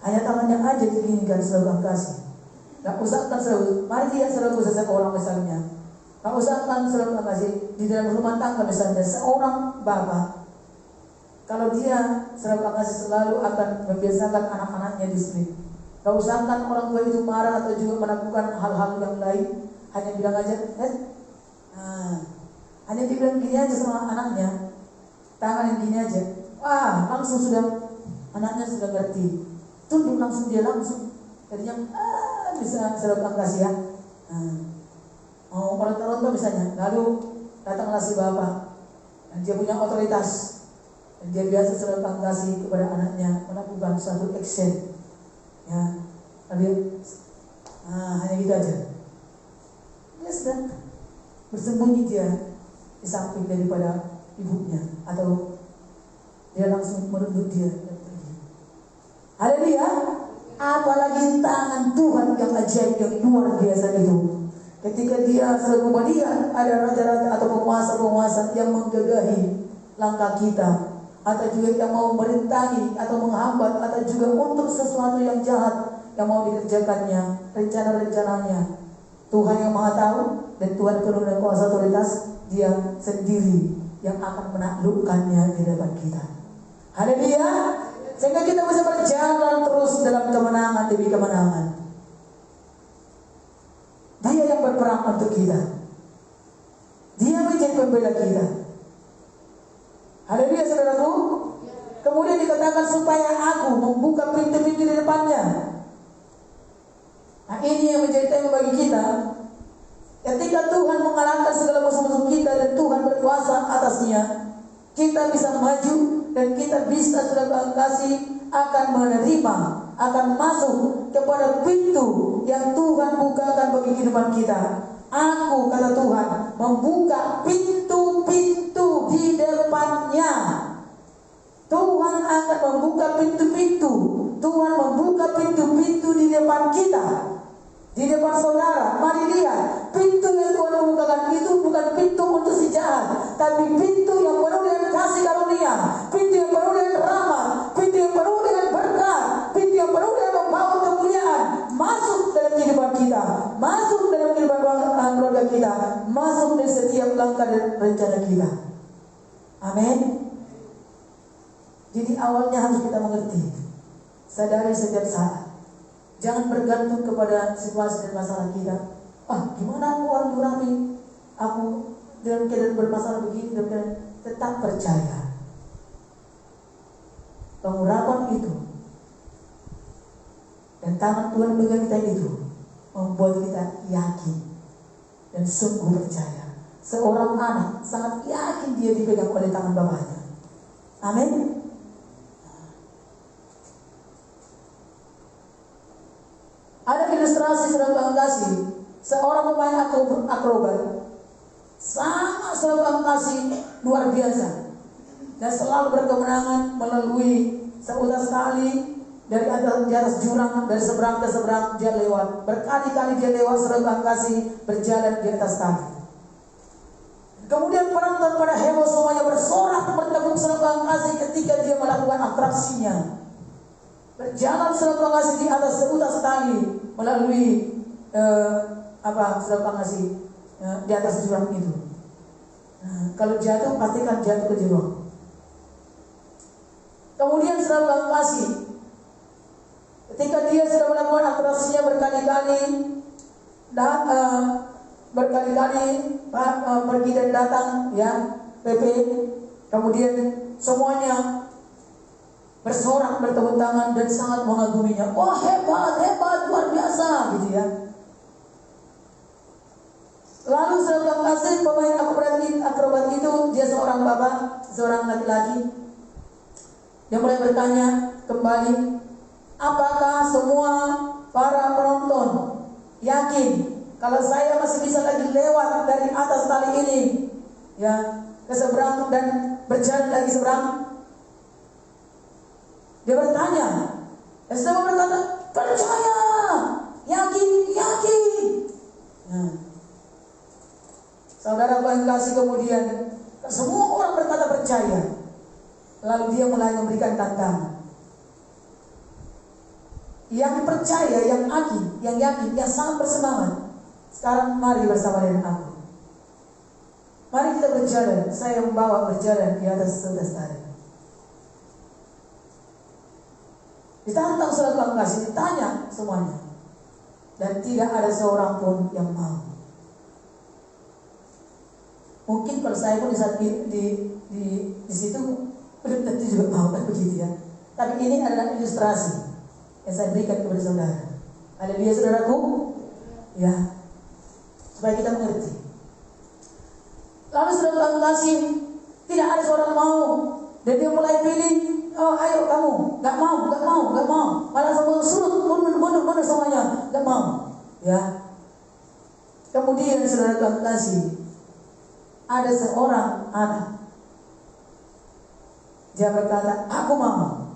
Hanya tangannya aja diinginkan sudah kasih. Gak usahkan selalu. Mari dia selalu selesai orang misalnya. Gak usahkan selalu kasih di dalam rumah tangga misalnya seorang bapak. Kalau dia selalu kasih selalu akan membiasakan anak-anaknya disiplin. Gak usahkan orang tua itu marah atau juga melakukan hal-hal yang lain. Hanya bilang aja, hanya dibilang gini aja sama anaknya, tangan yang gini aja, wah langsung sudah anaknya sudah ngerti, tunduk langsung dia langsung, jadinya bisa selalu kasih ya. Mau meronta-ronta misalnya, lalu datanglah si bapak, dan dia punya otoritas, dan dia biasa selalu kasih kepada anaknya melakukan suatu action, ya, lalu hanya gitu aja. Dia sedang bersembunyi dia di samping daripada ibunya, atau dia langsung merunduk dia dan pergi. Haleluya. Apalagi tangan Tuhan yang ajaib, yang luar biasa itu. Ketika dia sedang melihat ada raja-raja atau penguasa-penguasa yang menggagahi langkah kita, atau juga yang mau merintangi atau menghambat, atau juga untuk sesuatu yang jahat yang mau dikerjakannya, rencana-rencananya. Tuhan yang Maha Tahu dan Tuhan penuh dengan kuasa otoritas, dia sendiri yang akan menaklukkannya di depan kita. Haleluya. Sehingga kita bisa berjalan terus dalam kemenangan demi kemenangan. Dia yang berperang untuk kita. Dia menjadi pembela kita. Haleluya saudaraku. Kemudian dikatakan supaya aku membuka pintu-pintu di depannya. Nah ini yang menjadi tema bagi kita. Ketika Tuhan mengalahkan kita bisa maju dan kita bisa saudara kasih akan menerima, akan masuk kepada pintu yang Tuhan bukakan bagi kehidupan kita. Aku, kata Tuhan, membuka pintu-pintu di depannya. Tuhan akan membuka pintu-pintu. Tuhan membuka pintu-pintu di depan kita, di depan saudara. Mari lihat, pintu yang Tuhan membukakan itu bukan pintu untuk si jahat, tapi pintu yang penuh dengan kasih karunia, pintu yang penuh dengan rahmat, pintu yang penuh dengan berkat, pintu yang penuh dengan membawa kemuliaan masuk dalam kehidupan kita, masuk dalam kehidupan keluarga kita, masuk dari setiap langkah dan rencana kita. Amin. Jadi awalnya harus kita mengerti, sadari setiap saat. Jangan bergantung kepada situasi dan masalah kita. Gimana aku orang Durami? Aku dalam keadaan bermasalah begini, tetap percaya. Pengurapan itu dan tangan Tuhan pegang kita itu membuat kita yakin dan sungguh percaya. Seorang anak sangat yakin dia dipegang oleh tangan bapaknya. Amin. Ada ilustrasi saudara kasih, seorang pemain akrobat sangat saudara kasih luar biasa dan selalu berkemenangan melalui seutas tali dari atas jurang, dari seberang ke seberang dia lewat, berkali-kali dia lewat saudara kasih berjalan di atas tali. Kemudian penonton pada heboh semuanya bersorak bertepuk saudara kasih ketika dia melakukan atraksinya. Berjalan saudara kasih di atas seutas tali melalui saudara kasih di atas jurang itu. Kalau jatuh pastikan jatuh ke jurang. Kemudian saudara kasih ketika dia sudah melakukan atraksinya berkali-kali dan pergi dan datang ya PP, kemudian semuanya bersorak bertepuk tangan dan sangat mengaguminya. Wah, hebat, luar biasa gitu ya. Lalu saudara kasih pemain akrobat itu dia seorang bapak, seorang laki-laki. Dia mulai bertanya kembali, apakah semua para penonton yakin kalau saya masih bisa lagi lewat dari atas tali ini ya ke seberang dan berjalan lagi seberang? Dia bertanya, dan semua berkata, percaya, yakin. Saudara Tuhan kasih kemudian semua orang berkata percaya. Lalu dia mulai memberikan tantangan. Yang percaya, yang yakin, yang sangat bersemangat. Sekarang mari bersama dengan aku. Mari kita berjalan. Saya membawa berjalan di atas tali. Ditantang saudara kasih, ditanya semuanya, dan tidak ada seorang pun yang mau. Mungkin kalau saya pun di situ belum tentu juga mau kan begitu ya. Tapi ini adalah ilustrasi yang saya berikan kepada saudara. Haleluya saudaraku, ya, supaya kita mengerti. Lalu saudara kasih, tidak ada seorang mau, dan dia mulai pilih. Oh, ayo kamu, nggak mau, malah semua surut, mundur semuanya, nggak mau, ya. Kemudian saudara kasih, ada seorang anak, dia berkata, aku mau.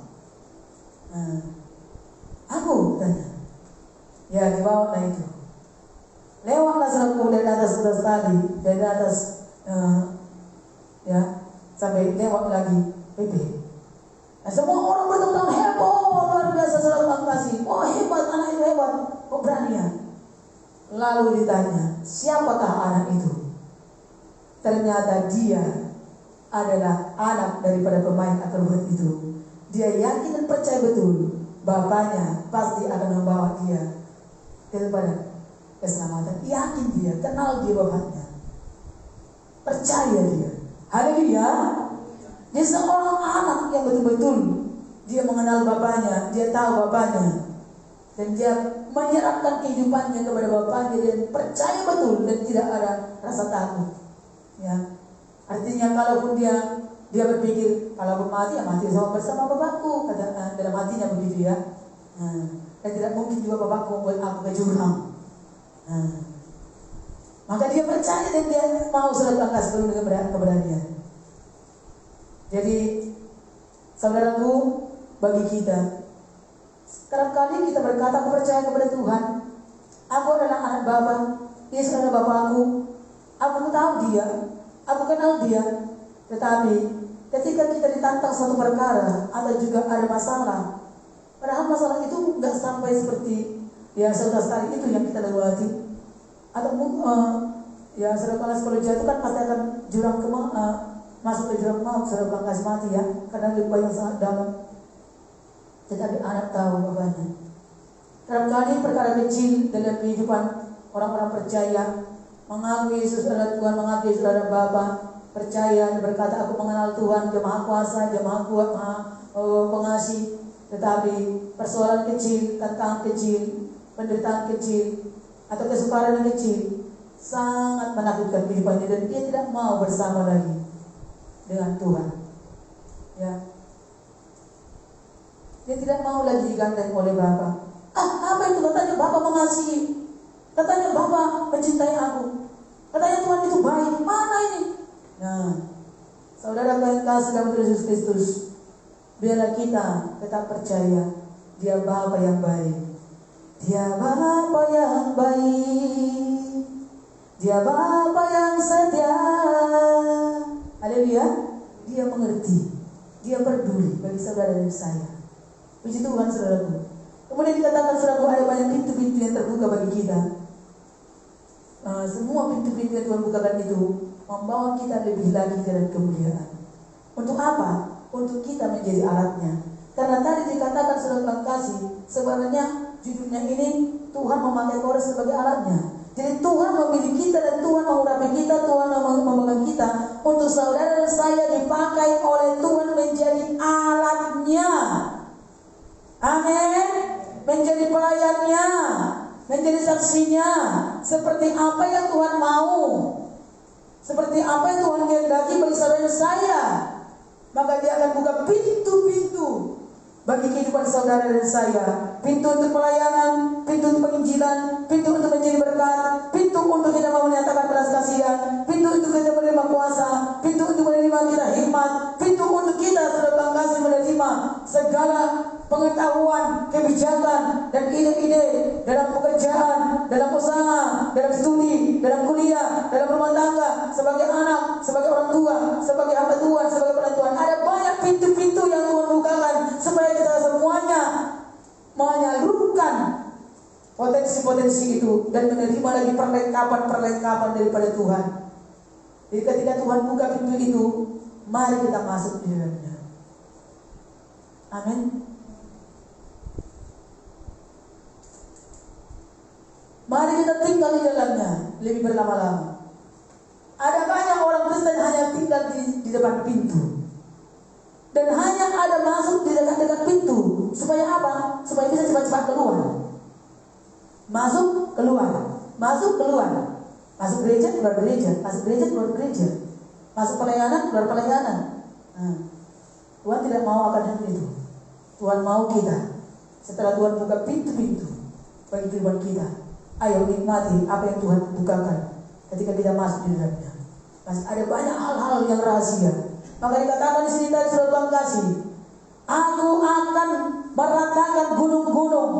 Aku tanya, ya dibawa itu, lewatlah saudaraku dari atas tali, dari atas, ya sampai lewat lagi PP. Nah, semua orang bertepuk tangan, heboh, luar biasa saudara kasih. Oh hebat, anak itu hebat, kok berani ya? Lalu ditanya, siapakah anak itu? Ternyata dia adalah anak daripada pemain akrobat itu. Dia yakin dan percaya betul bapaknya pasti akan membawa dia kepada keselamatan. Yakin dia, kenal dia bapaknya, percaya dia. Haleluya. Dia seorang anak yang betul-betul dia mengenal bapaknya, dia tahu bapaknya, dan dia menyerahkan kehidupannya kepada bapaknya dan percaya betul dan tidak ada rasa takut. Ya, artinya kalaupun dia Dia berpikir kalau aku mati ya mati bersama bapakku, kata dalam hatinya begitu ya. Dan tidak mungkin juga bapakku membuat aku ke jurang. Maka dia percaya dan dia mau surat bangkas penuh dengan keberanian. Jadi saudaraku, bagi kita, setiap kali kita berkata aku percaya kepada Tuhan, aku adalah anak Bapa, Yesus adalah Bapakku, aku tahu Dia, aku kenal Dia. Tetapi ketika kita ditantang suatu perkara atau juga ada masalah, padahal masalah itu nggak sampai seperti ya saudara sekali itu yang kita lewati, atau ya saudara kalau jatuh kan pasti akan jurang masuk ke jurang maut, saudara bilang kasih mati ya, karena luka yang sangat dalam. Tetapi anak tahu bapaknya. Dalam kali perkara kecil dalam kehidupan orang-orang percaya, mengaku Yesus adalah Tuhan, mengaku Yesus adalah Bapa, percaya dan berkata aku mengenal Tuhan, Dia Maha Kuasa, Dia Maha Kuat, Maha Pengasih. Tetapi persoalan kecil, tantangan kecil, penderitaan kecil, atau kesukaran kecil sangat menakutkan kehidupannya, dan dia tidak mau bersama lagi dengan Tuhan. Ya, dia tidak mau lagi diganteng oleh Bapa. Apa itu? Katanya Bapa mengasihi, katanya Bapa mencintai aku, katanya Tuhan itu baik. Mana ini? Nah, saudara yang kasih dalam Yesus Kristus, biarlah kita tetap percaya Dia Bapa yang baik. Dia Bapa yang baik, Dia Bapa yang setia. Haleluya. Dia mengerti, Dia peduli bagi saudara dan saya. Puji Tuhan saudaraku. Kemudian dikatakan saudaraku, ada banyak pintu-pintu yang terbuka bagi kita. Semua pintu-pintu yang Tuhan bukakan itu membawa kita lebih lagi dalam kemuliaan. Untuk apa? Untuk kita menjadi alatnya. Karena tadi dikatakan saudara kasih, sebenarnya judulnya ini Tuhan memakai Kores sebagai alatnya. Jadi Tuhan memilih kita dan Tuhan mengurapi kita, Tuhan memegang kita untuk saudara dan saya dipakai oleh Tuhan menjadi alatnya. Amin. Menjadi pelayannya, menjadi saksinya, seperti apa yang Tuhan mau, seperti apa yang Tuhan kehendaki bagi saudara dan saya. Maka Dia akan buka pintu-pintu bagi kehidupan saudara dan saya. Pintu untuk pelayanan, pintu untuk penginjilan, pintu untuk menjadi berkat, pintu untuk kita mau menyatakan belas kasihan, pintu untuk kita menerima kuasa, pintu untuk menerima kita hikmat, pintu untuk kita saudara kasih menerima segala pengetahuan, kebijakan, dan ide-ide dalam pekerjaan, dalam usaha, dalam studi, dalam kuliah, dalam rumah tangga, sebagai anak, sebagai orang tua, sebagai hamba Tuhan, sebagai pelayan Tuhan. Ada banyak pintu-pintu yang Tuhan bukakan supaya kita semuanya menyalurkan potensi-potensi itu dan menerima lagi perlengkapan-perlengkapan daripada Tuhan. Jadi ketika Tuhan buka pintu itu, mari kita masuk di dalamnya. Amin. Mari kita tinggal di dalamnya lebih berlama-lama. Ada banyak orang Kristen hanya tinggal di depan pintu, dan hanya ada masuk di dekat-dekat pintu. Supaya apa? Supaya bisa cepat-cepat keluar. Masuk, keluar. Masuk, keluar. Masuk gereja, keluar gereja. Masuk gereja, keluar gereja. Masuk pelayanan, keluar pelayanan. Tuhan tidak mau akan hal itu. Tuhan mau kita, setelah Tuhan buka pintu-pintu bagi kehidupan kita, ayo nikmati apa yang Tuhan bukakan ketika kita masuk di dalamnya. Masih ada banyak hal-hal yang rahasia. Maka dikatakan di sini tadi sudah Tuhan kasih, aku akan meratakan gunung-gunung.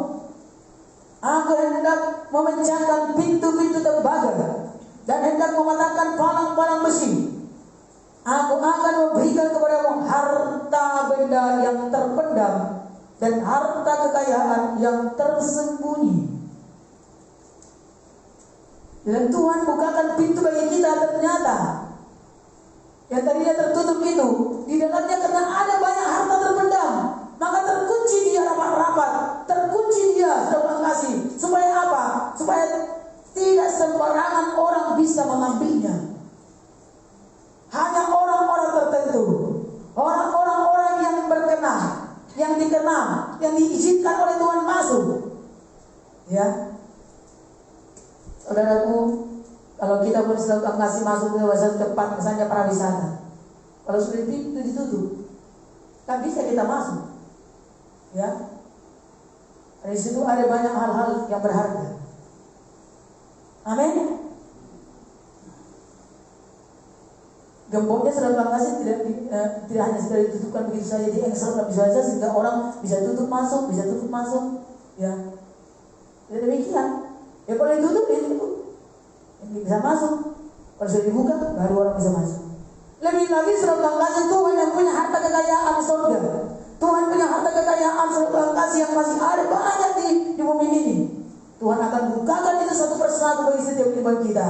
Aku hendak memecahkan pintu-pintu tembaga dan hendak mematahkan palang-palang besi. Aku akan memberikan kepadamu harta benda yang terpendam dan harta kekayaan yang tersembunyi. Dan Tuhan bukakan pintu bagi kita, ternyata yang tadinya tertutup itu di dalamnya karena ada banyak harta terpendam, maka terkunci dia rapat-rapat, terkunci dia sudah kasih. Supaya apa? Supaya tidak sembarangan orang bisa mengambilnya. Hanya orang-orang tertentu, orang-orang yang berkenan, yang dikenal, yang diizinkan oleh Tuhan masuk. Ya, saudaraku, kalau kita pun selalu kasih masuk ke tempat misalnya para wisata, Kalau sudah pintu ditutup, tak bisa kita masuk. Ya, di situ ada banyak hal-hal yang berharga. Amin. Gemboknya sudah Tuhan kasih tidak hanya sudah ditutupkan begitu saja, diengserkan bisa saja sehingga orang bisa tutup masuk, ya. Tidak demikian. Ya kalau ditutup, bisa masuk. Kalau sudah dibuka, baru orang bisa masuk. Lebih lagi sudah Tuhan kasih Tuhan yang punya harta kekayaan di surga. Tuhan punya harta kekayaan sudah Tuhan kasih yang masih ada banyak di bumi ini. Tuhan akan bukakan itu satu persatu bagi setiap kehidupan kita.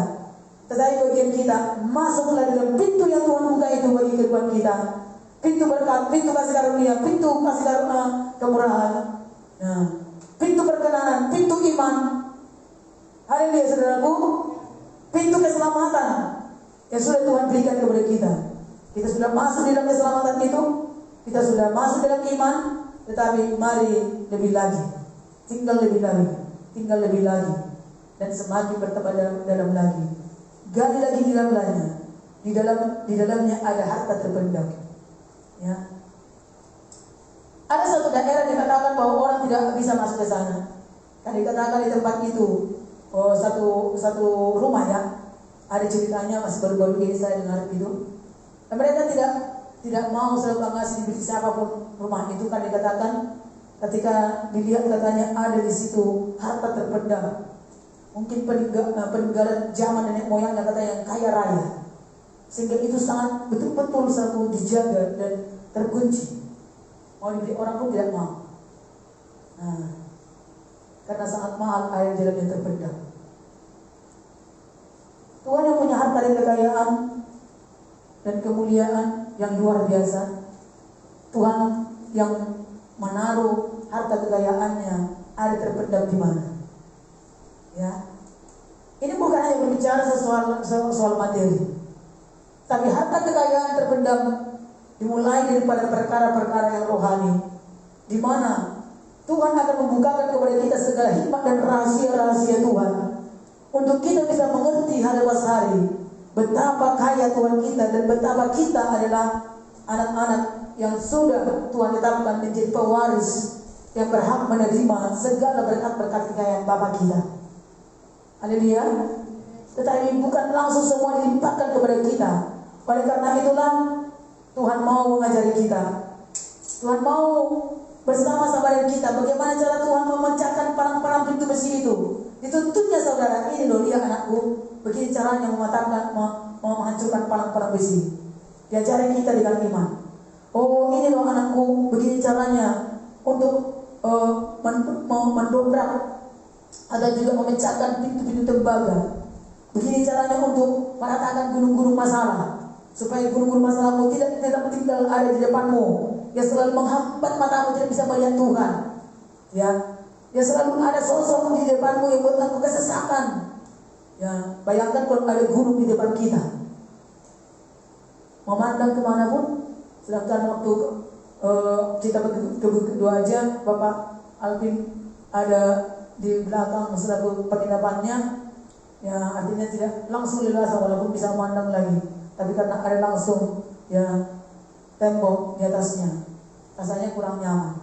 Tetapi bagian kita masuklah dalam pintu yang Tuhan buka itu bagi kehidupan kita. Pintu berkat, pintu kasih karunia, pintu kasih karunia kemurahan. Nah, pintu perkenanan, pintu iman. Haleluya saudaraku. Pintu keselamatan yang sudah Tuhan berikan kepada kita. Kita sudah masuk di dalam keselamatan itu. Kita sudah masuk dalam iman. Tetapi mari lebih lagi. Tinggal lebih lagi. Dan semakin bertambah dalam lagi. Gali lagi di dalamnya. Di dalamnya ada harta terpendam. Ya. Ada satu daerah dikatakan bahwa orang tidak bisa masuk ke sana. Kan dikatakan di tempat itu satu rumah ya. Ada ceritanya masih baru-baru ini saya dengar itu. Dan mereka tidak mau selalu ngasih diberi siapapun rumah itu, kan dikatakan ketika dilihat katanya ada di situ harta terpendam. Mungkin peninggalan zaman nenek moyangnya kata yang kaya raya. Sehingga itu sangat betul-betul satu dijaga dan terkunci. Mau diberi orang pun tidak mau. Nah, karena sangat mahal air di dalamnya terpendam. Tuhan yang punya harta dan kekayaan dan kemuliaan yang luar biasa. Tuhan yang menaruh harta kekayaannya ada terpendam di mana? Ya, ini bukan hanya berbicara soal materi, tapi harta kekayaan terpendam dimulai daripada perkara-perkara yang rohani, di mana Tuhan akan membukakan kepada kita segala hikmat dan rahasia-rahasia Tuhan, untuk kita bisa mengerti hari lepas hari betapa kaya Tuhan kita dan betapa kita adalah anak-anak yang sudah Tuhan tetapkan menjadi pewaris yang berhak menerima segala berkat-berkat kekayaan Bapa kita. Haleluya. Tetapi bukan langsung semua dilimpahkan kepada kita. Oleh karena itulah Tuhan mau mengajari kita. Tuhan mau bersama-sama dengan kita bagaimana cara Tuhan memecahkan palang-palang pintu besi itu. Dituntutnya saudara, ini loh lihat anakku, begini caranya mau menghancurkan palang-palang besi. Diajari kita dengan iman. Oh ini loh anakku, begini caranya untuk mendobrak atau juga memecahkan pintu-pintu tembaga. Begini caranya untuk meratakan gunung-gunung masalah, supaya gunung-gunung masalahmu tidak tinggal ada di depanmu, yang selalu menghambat matamu tidak bisa melihat Tuhan. Ya selalu ada sosok di depanmu yang buat aku kesesakan. Ya, bayangkan kalau ada gunung di depan kita, memandang kemanapun. Sedangkan waktu kita berdua aja, Bapak Alvin ada di belakang selaku penginapannya, ya artinya tidak langsung leluasa walaupun bisa memandang lagi, tapi karena ada langsung ya tembok di atasnya, rasanya kurang nyaman,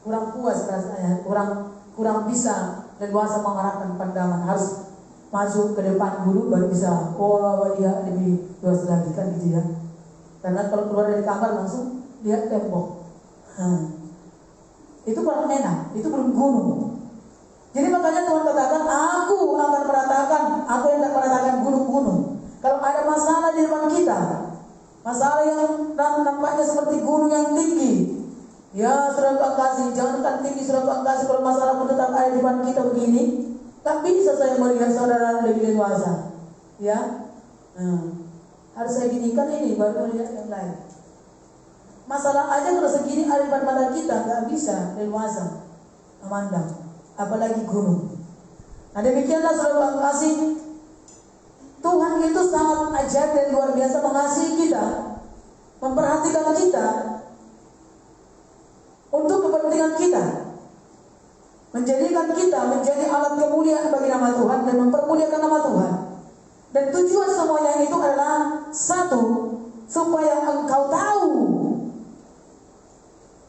kurang puas rasanya, kurang bisa leluasa mengarahkan pandangan, harus maju ke depan dulu baru bisa dia lebih luas lagi kan gitu ya. Karena kalau keluar dari kamar langsung lihat tembok. Itu kurang enak, itu belum gunung. Jadi makanya Tuhan katakan, aku akan meratakan, aku yang akan meratakan gunung-gunung. Kalau ada masalah di depan kita, masalah yang nampaknya seperti gunung yang tinggi, ya sudah Tuhan kasih, jangankan tinggi, sudah Tuhan kasih. Kalau masalah pun tetap ada di depan kita begini, tak bisa saya melihat saudara lebih leluasa. Ya, harus saya ginikan ini baru melihat yang lain. Masalah aja kalau segini ada di depan mata kita, nggak bisa leluasa memandang, apalagi gunung. Nah demikianlah saudara Tuhan kasih. Tuhan itu sangat ajaib dan luar biasa mengasihi kita, memperhatikan kita untuk kepentingan kita, menjadikan kita menjadi alat kemuliaan bagi nama Tuhan dan mempermuliakan nama Tuhan. Dan tujuan semuanya itu adalah satu, supaya engkau tahu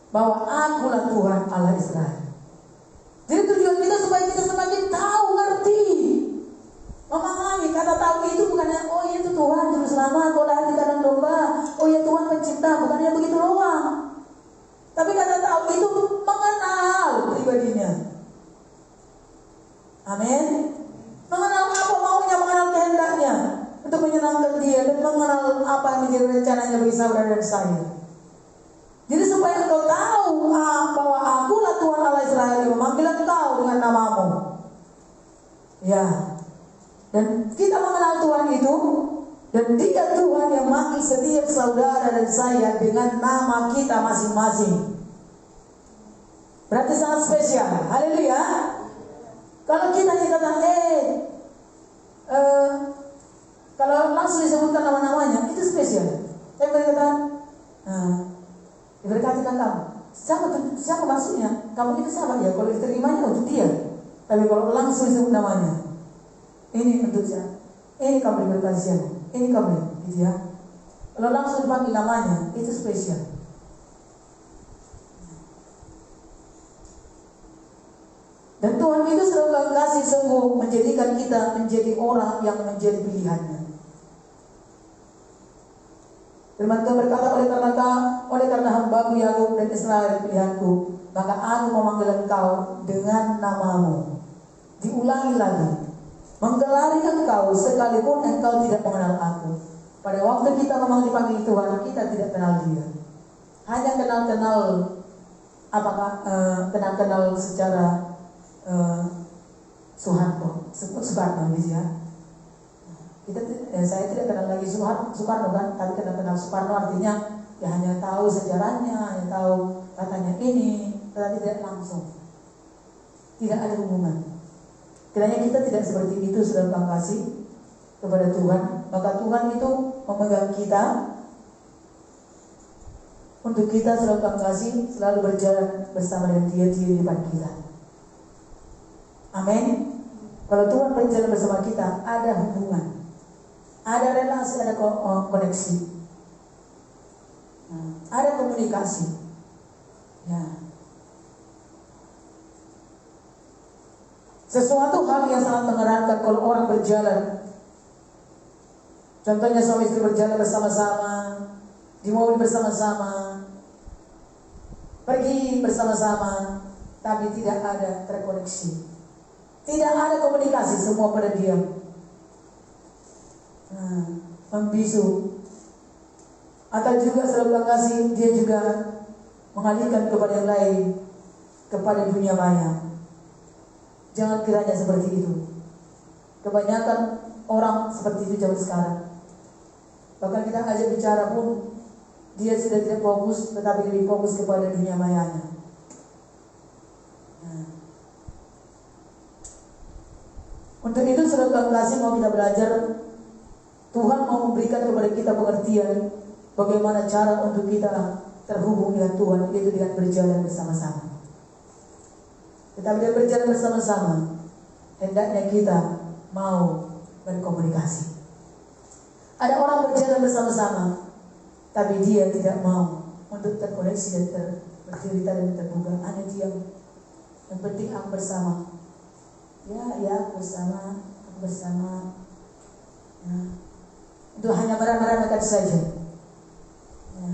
bahwa akulah Tuhan Allah Israel. Jadi tujuan kita supaya kita semakin tahu, ngerti, memahami. Kata tahu itu bukannya oh iya itu Tuhan juru selamat, kau lahir di kandang domba, oh iya Tuhan pencipta, bukannya begitu doang. Tapi kata tahu itu mengenal pribadinya. Amin. Mengenal apa maunya, mengenal kehendaknya untuk menyenangkan dia, dan mengenal apa yang menjadi rencananya bagi saudara dan saya. Jadi supaya engkau tahu bahwa akulah Tuhan Allah Israel yang memanggil engkau dengan namamu. Ya. Dan kita mengenal Tuhan itu, dan Dia Tuhan yang manggil setiap saudara dan saya dengan nama kita masing-masing. Berarti sangat spesial. Haleluya. Kalau kita dikatakan kalau langsung disebutkan nama-namanya itu spesial. Saya berkata, diberkatikan kamu. Siapa maksudnya? Kamu itu siapa ya? Kalau diterimanya untuk dia. Tapi kalau langsung disebut namanya, ini untuk siapa? Ini kamu diberkati siapa? Ini kamu, gitu ya. Kalau langsung dipanggil namanya, itu spesial. Dan Tuhan itu selalu kasih sungguh menjadikan kita menjadi orang yang menjadi pilihannya. Firman Tuhan berkata, oleh karena hamba-Mu Yakub dan Israel pilihanku, maka aku memanggil engkau dengan namamu. Diulangi lagi, menggelari engkau sekalipun engkau tidak mengenal aku. Pada waktu kita memang dipanggil Tuhan, kita tidak kenal Dia. Hanya kenal-kenal kenal secara Soeharto gitu ya. Saya tidak kenal lagi Soekarno kan, tapi kenal Soekarno artinya ya hanya tahu sejarahnya, hanya tahu katanya ini, tetapi tidak langsung, tidak ada hubungan. Kiranya kita tidak seperti itu, saudara Bang kasih kepada Tuhan, maka Tuhan itu memegang kita untuk kita, saudara Bang kasih, selalu berjalan bersama dengan Dia di depan kita. Amin. Kalau Tuhan berjalan bersama kita, ada hubungan, ada relasi, ada koneksi, ada komunikasi. Ya. Sesuatu hal yang sangat mengherankan kalau orang berjalan. Contohnya suami istri berjalan bersama-sama, di mobil bersama-sama, pergi bersama-sama, tapi tidak ada terkoneksi. Tidak ada komunikasi, semua pada diam. Membisu. Atau juga selalu kasih, dia juga mengalihkan kepada yang lain, kepada dunia maya. Jangan kiranya seperti itu. Kebanyakan orang seperti itu zaman sekarang. Bahkan kita ajak bicara pun, dia sudah tidak fokus, tetapi lebih fokus kepada dunia mayanya. Untuk itu saudara kasih, mau kita belajar. Tuhan mau memberikan kepada kita pengertian bagaimana cara untuk kita terhubung dengan Tuhan, yaitu dengan berjalan bersama-sama. Tetapi dengan berjalan bersama-sama, hendaknya kita mau berkomunikasi. Ada orang berjalan bersama-sama, tapi dia tidak mau untuk terkoneksi dan bercerita dan terbuka. Hanya diam. Yang penting aku bersama. Ya, aku bersama. Ya. Itu hanya meremehkan saja. Ya.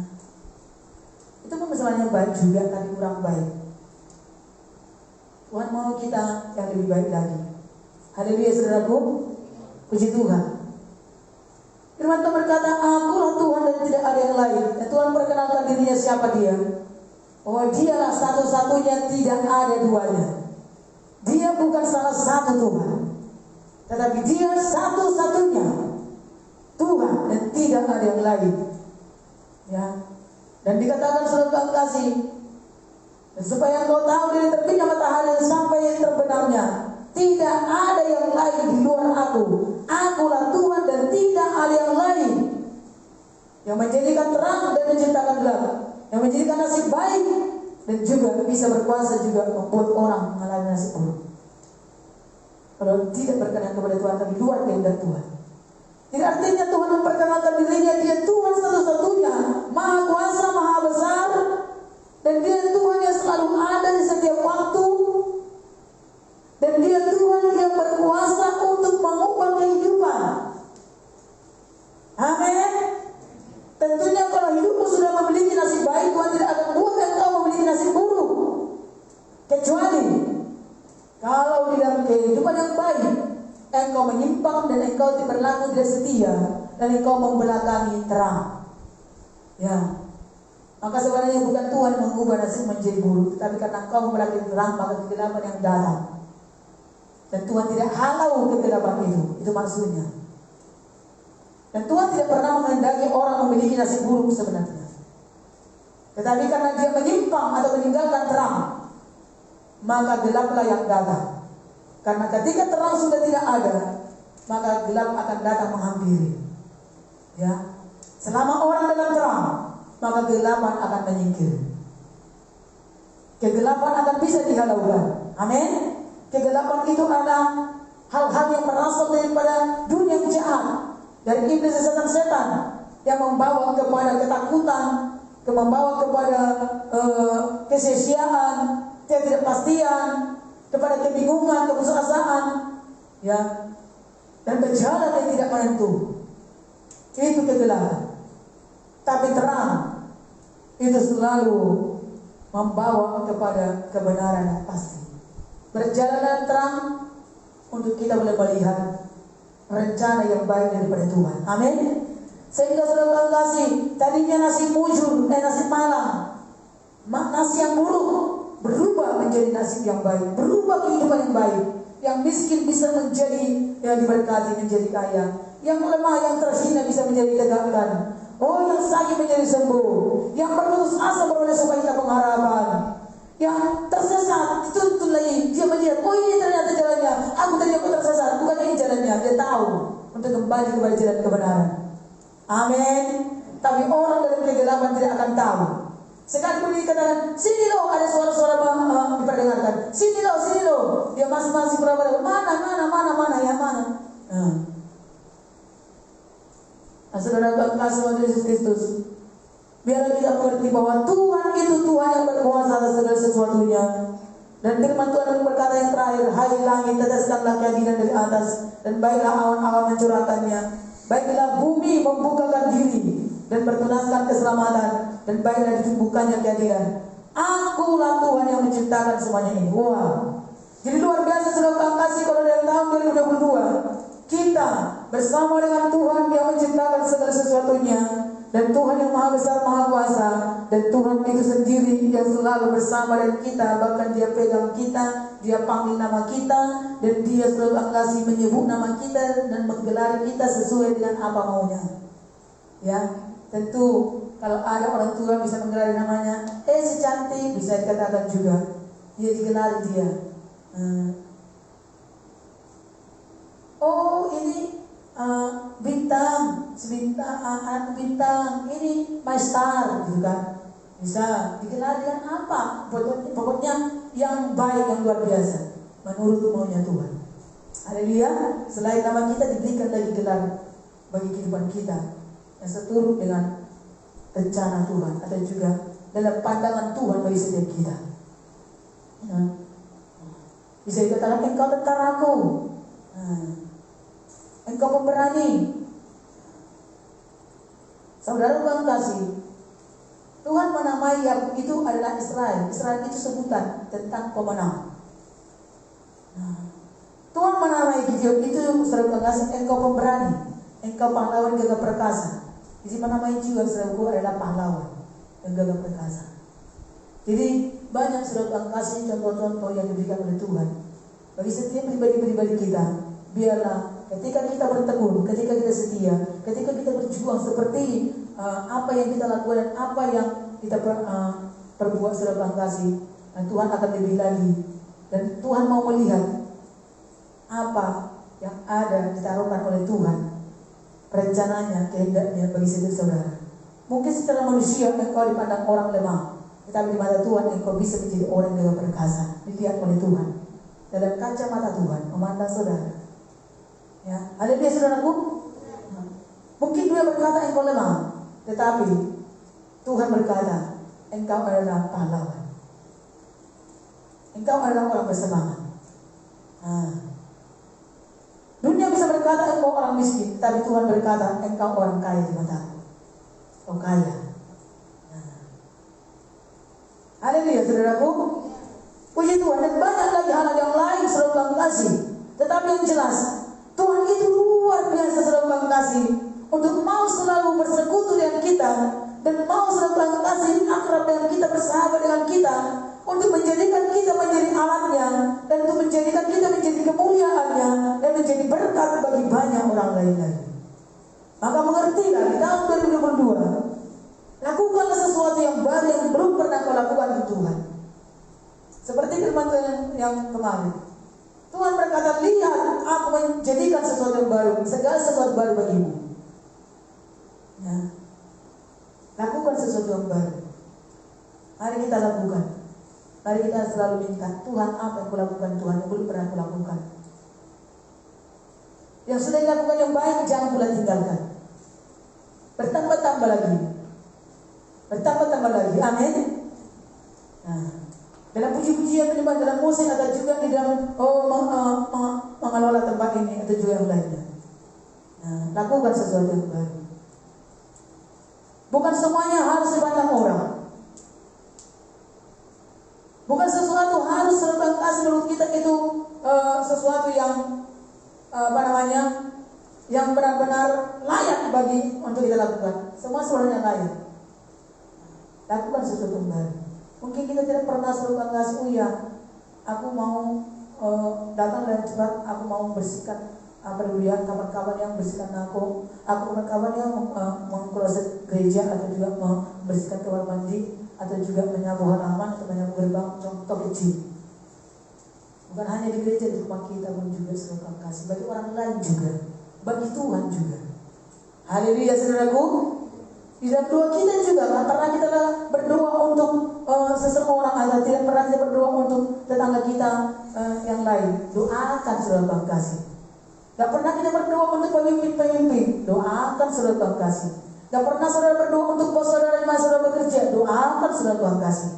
Itu pun masalahnya baik juga, tapi kurang baik. Tuhan mau kita yang lebih baik lagi. Haleluya saudaraku, puji Tuhan. Firman Tuhan berkata, akulah Tuhan dan tidak ada yang lain. Dan Tuhan perkenalkan dirinya siapa Dia. Bahwa Dialah satu-satunya, tidak ada duanya. Dia bukan salah satu Tuhan, tetapi Dia satu-satunya Tuhan dan tidak ada yang lain. Ya. Dan dikatakan saudara kasih, supaya engkau tahu dari terbitnya matahari sampai terbenamnya, tidak ada yang lain di luar aku. Akulah Tuhan dan tidak ada yang lain. Yang menjadikan terang dan menciptakan gelap, yang menjadikan nasib baik dan juga bisa berkuasa juga membuat orang mengalami nasib buruk. Kalau tidak berkenan kepada Tuhan, tapi luar kehendak Tuhan. Ini artinya Tuhan memperkenalkan dirinya, Dia Tuhan satu-satunya, Maha Kuasa, Maha Besar, dan Dia Tuhan yang selalu ada di setiap waktu, dan Dia Tuhan yang berkuasa untuk mengubah kehidupan. Amin. Tentunya kalau hidupmu sudah memiliki nasib baik, Tuhan tidak akan buat engkau memiliki nasib buruk. Kecuali kalau di dalam kehidupan yang baik engkau menyimpang dan engkau berlaku tidak setia dan engkau membelakangi terang. Ya, maka sebenarnya bukan Tuhan mengubah nasib menjadi buruk, tapi karena engkau membelakangi terang, maka kegelapan yang datang. Dan Tuhan tidak halau kegelapan itu maksudnya. Dan Tuhan tidak pernah menghendaki orang memiliki nasib buruk sebenarnya. Tetapi karena dia menyimpang atau meninggalkan terang, maka gelaplah yang datang. Karena ketika terang sudah tidak ada, maka gelap akan datang menghampiri. Ya, selama orang dalam terang, maka kegelapan akan menyingkir. Kegelapan akan bisa dihalaukan. Amin. Kegelapan itu adalah hal-hal yang berasal daripada dunia yang jahat, dari iblis dan setan yang membawa kepada ketakutan, membawa kepada kesia-siaan, ketidakpastian, kepada kebingungan, keputusasaan, ya, dan berjalan yang tidak menentu. Itu kegelapan. Tapi terang itu selalu membawa kepada kebenaran yang pasti. Berjalan terang untuk kita boleh melihat rencana yang baik daripada Tuhan. Amin. Sehingga saudara kasih, tadinya nasib mujur, nasib malang, nasib yang buruk berubah menjadi nasib yang baik, berubah kehidupan yang baik. Yang miskin bisa menjadi yang diberkati, menjadi kaya. Yang lemah, yang terhina bisa menjadi tegakkan. Oh, yang sakit menjadi sembuh. Yang berputus asa beroleh sukacita pengharapan. Yang tersesat dituntun lagi, dia melihat, oh ini ternyata jalannya, aku tersesat, bukan ini jalannya. Dia tahu untuk kembali kepada jalan kebenaran. Amin. Tapi orang dalam kegelapan tidak akan tahu. Sekalipun dikatakan, sini loh, ada suara-suara diperdengarkan, sini loh, dia masih berapa, mana, yang mana. Nah, saudara kasih Yesus Kristus, biarlah kita mengerti bahwa Tuhan itu Tuhan yang berkuasa atas segala sesuatunya. Dan firman Tuhan yang berkata yang terakhir, hai langit teteskanlah keadilan dari atas, dan baiklah awan-awan mencurahkannya. Baiklah bumi membukakan diri dan bertunaskan keselamatan, dan baiklah ditumbuhkannya keadilan. Akulah Tuhan yang menciptakan semuanya ini. Wow. Jadi luar biasa saudara kasih kalau dalam tahun 2022 kita bersama dengan Tuhan yang menciptakan segala sesuatunya, dan Tuhan yang maha besar, maha kuasa, dan Tuhan itu sendiri yang selalu bersama dengan kita. Bahkan dia pegang kita, dia panggil nama kita, dan dia selalu kasih menyebut nama kita dan menggelar kita sesuai dengan apa maunya. Ya, tentu kalau ada orang tua bisa menggelar namanya, si cantik, bisa dikatakan juga, dia digelari dia. Oh ini bintang, bintang, ini my star, gitu kan? Bisa digelar dengan apa? Pokoknya yang baik, yang luar biasa, menurut maunya Tuhan. Haleluya. Selain nama kita diberikan lagi gelar bagi kehidupan kita yang seturut dengan rencana Tuhan, atau juga dalam pandangan Tuhan bagi setiap kita. Bisa dikatakan engkau tentaraku, engkau pemberani. Saudara Tuhan kasih, Tuhan menamai Yakub itu adalah Israel. Israel itu sebutan tentang pemenang. Tuhan menamai Gideon itu, saudara Tuhan kasih, engkau pemberani, engkau pahlawan gagah perkasa. Jadi menamai juga saudaraku adalah pahlawan dan gagah perkasa. Jadi banyak saudara Tuhan kasih contoh-contoh yang diberikan oleh Tuhan bagi setiap pribadi-pribadi kita. Biarlah ketika kita bertekun, ketika kita setia, ketika kita berjuang seperti apa yang kita lakukan dan apa yang kita perbuat saudara Tuhan kasih, dan Tuhan akan lebih lagi. Dan Tuhan mau melihat apa yang ada ditaruhkan oleh Tuhan, rencananya, kehendaknya bagi setiap saudara. Mungkin secara manusia engkau dipandang orang lemah, tetapi di mata Tuhan engkau bisa menjadi orang yang perkasa, dilihat oleh Tuhan. Dalam kacamata Tuhan memandang saudara. Ya, ada dia saudaraku. Mungkin dia berkata engkau lemah, tetapi Tuhan berkata engkau adalah pahlawan. Engkau adalah orang bersemangat. Dunia bisa berkata engkau orang miskin, tapi Tuhan berkata engkau orang kaya di mataku. Kau kaya. Haleluya, saudaraku. Puji Tuhan. Dan banyak lagi hal yang lain saudara kasih. Tetapi yang jelas, Tuhan itu luar biasa saudara kasih untuk mau selalu bersekutu dengan kita dan mau selalu kasih akrab dengan kita, bersahabat dengan kita, untuk menjadikan kita menjadi alatnya dan untuk menjadikan kita menjadi kemuliaannya dan menjadi berkat bagi banyak orang lain lagi. Maka mengertilah di tahun 2022, lakukanlah sesuatu yang baru yang belum pernah kau lakukan untuk Tuhan. Seperti firman yang kemarin, Tuhan berkata, lihat aku menjadikan sesuatu yang baru, segala sesuatu baru bagimu. Ya. Lakukan sesuatu yang baru. Mari kita lakukan. Mari kita selalu minta, Tuhan apa yang kulakukan Tuhan yang belum pernah kulakukan. Yang sudah dilakukan yang baik jangan pula tinggalkan. Bertambah-tambah lagi. Bertambah-tambah lagi. Amin. Nah, dalam puji-pujian penyembahan, dalam musik atau juga di dalam mengelola tempat ini atau juga yang lainnya. Nah, lakukan sesuatu yang baru. Bukan semuanya harus dipandang orang. Bukan sesuatu harus serta kasih menurut kita itu sesuatu yang yang benar-benar layak bagi untuk kita lakukan. Semua sebenarnya layak. Lakukan sesuatu yang baru. Mungkin kita tidak pernah serta kasih. Oh ya, aku mau datang dan cepat. Aku mau bersihkan kawan-kawan yang bersihkan aku kawan-kawan yang mengkloset gereja atau juga membersihkan kamar mandi atau juga menyapu halaman atau menyapu gerbang, contoh kecil. Bukan hanya di gereja, di rumah kita pun juga serta kasih bagi orang lain juga, bagi Tuhan juga. Haleluya, saudaraku. Di dalam doa kita juga tak pernah kita berdoa untuk seseorang atau tidak pernah kita berdoa untuk tetangga kita yang lain. Doakan saudara kasih. Gak pernah kita berdoa untuk pemimpin. Doakan saudara kasih. Gak pernah saudara berdoa untuk bos saudara di masa saudara bekerja. Doakan saudara kasih.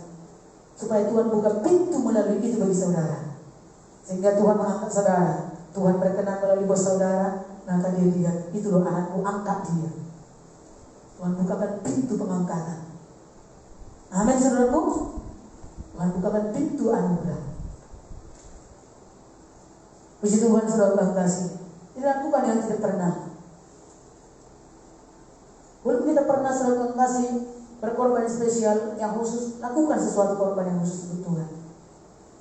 Supaya Tuhan buka pintu melalui itu bagi saudara. Sehingga Tuhan mengangkat saudara. Tuhan berkenan melalui bos saudara. Maka dia lihat, itu loh anakku, angkat dia. Tuhan bukakan pintu pengangkatan. Amin saudaraku. Tuhan bukakan pintu anugerah. Puji Tuhan saudara kasih. Dilakukan yang tidak pernah. Walaupun kita pernah saudara kasih berkorban spesial yang khusus, lakukan sesuatu korban yang khusus untuk Tuhan.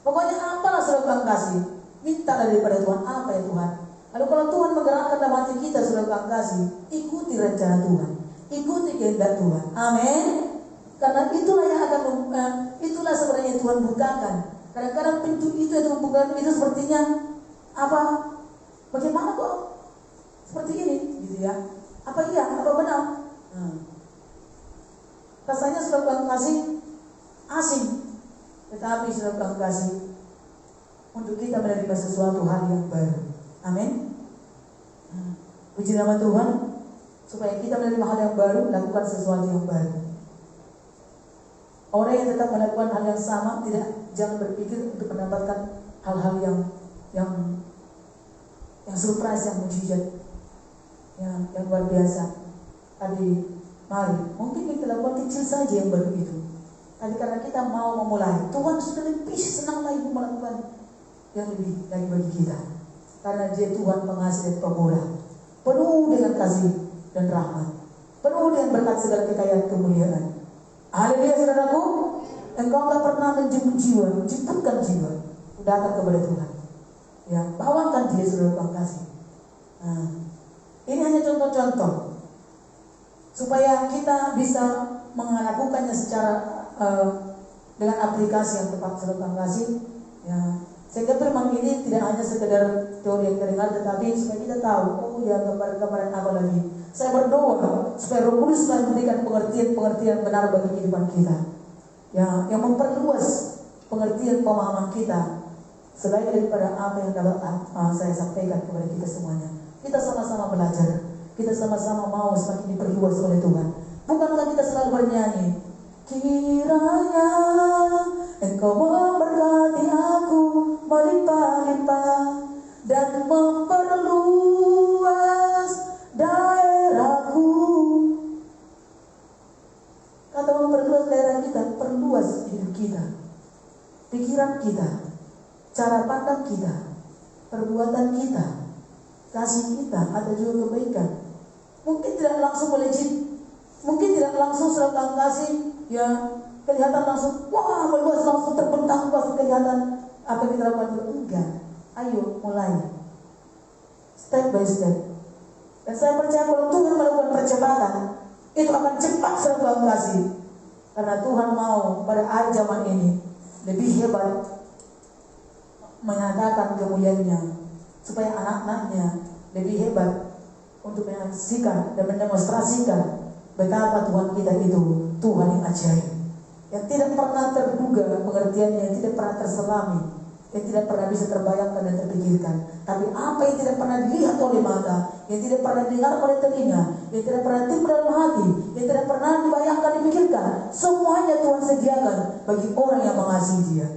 Pokoknya apalah saudara kasih, minta daripada Tuhan apa ya Tuhan. Lalu kalau Tuhan menggerakkan dalam hati kita saudara kasih, ikuti rencana Tuhan, ikuti kehendak Tuhan. Amin. Karena itulah yang akan itulah sebenarnya Tuhan bukakan. Kadang-kadang pintu itu yang membukakan itu sepertinya apa? Bagaimana kok seperti ini, gitu ya? Apa iya? Apa benar? Rasanya saudara kasih asing, tetapi saudara kasih untuk kita menerima sesuatu hal yang baru. Amin. Puji nama Tuhan. Supaya kita menerima hal yang baru, lakukan sesuatu yang baru. Orang yang tetap melakukan hal yang sama, jangan berpikir untuk mendapatkan hal-hal yang surprise, yang mujizat, yang luar biasa. Tapi mari, mungkin kita lakukan kecil saja yang baru itu. Tapi karena kita mau memulai, Tuhan sudah lebih senang lagi melakukan yang lebih lagi bagi kita. Karena Dia Tuhan pengasih dan pemurah, penuh dengan kasih dan rahmat, penuh dengan berkat segala kekayaan kemuliaan. Haleluya saudaraku. Engkau tak pernah menjemput jiwa, jemputkan jiwa, datang kepada Tuhan. Ya, bawakan dia saudara kasih. Ini hanya contoh-contoh supaya kita bisa melakukannya secara dengan aplikasi yang tepat saudara kasih. Ya, sehingga firman ini tidak hanya sekedar teori yang terdengar, tetapi supaya kita tahu, oh ya gambaran-gambaran apa lagi. Saya berdoa supaya Roh Kudus memberikan pengertian benar bagi kehidupan kita. Ya, yang memperluas pengertian pemahaman kita selain daripada apa yang dapat saya sampaikan kepada kita semuanya. Kita sama-sama belajar. kita sama-sama mau semakin diperluas oleh Tuhan. Bukankah kita selalu bernyanyi, kiranya Engkau memberkati aku melimpah-limpah dan memperluas daerahku. Kata memperluas daerah kita, perluas hidup kita, pikiran kita, cara pandang kita, perbuatan kita, kasih kita, atau juga kebaikan. Mungkin tidak langsung melejit, mungkin tidak langsung serta kasih, ya kelihatan langsung, wah meluas, langsung terbentang, pas kelihatan apa yang kita lakukan itu. Enggak, ayo mulai, step by step. Dan saya percaya kalau Tuhan melakukan percepatan, itu akan cepat serta kasih. Karena Tuhan mau pada akhir zaman ini lebih hebat menyatakan kemuliaannya, supaya anak-anaknya lebih hebat untuk menyaksikan dan mendemonstrasikan betapa Tuhan kita itu Tuhan yang ajaib, yang tidak pernah terduga pengertiannya, yang tidak pernah terselami, yang tidak pernah bisa terbayangkan dan terpikirkan. Tapi apa yang tidak pernah dilihat oleh mata, yang tidak pernah didengar oleh telinga, yang tidak pernah timbul dalam hati, yang tidak pernah dibayangkan, dipikirkan, semuanya Tuhan sediakan bagi orang yang mengasihi Dia.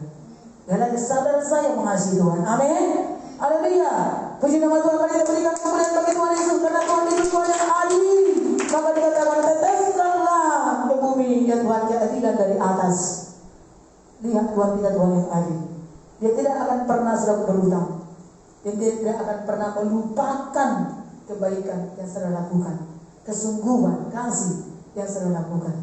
Dan saudara saya mengasihi Tuhan. Amin. Haleluya. Puji nama Tuhan. Mari kita berikan kemuliaan bagi Tuhan Yesus, karena Tuhan itu Tuhan yang adil. Maka dikatakan, teteskanlah ke bumi ya Tuhan keadilan dari atas. Lihat Tuhan kita Tuhan yang adil. Dia tidak akan pernah sedang berhutang. Dia tidak akan pernah melupakan kebaikan yang sudah lakukan, kesungguhan, kasih yang sudah lakukan,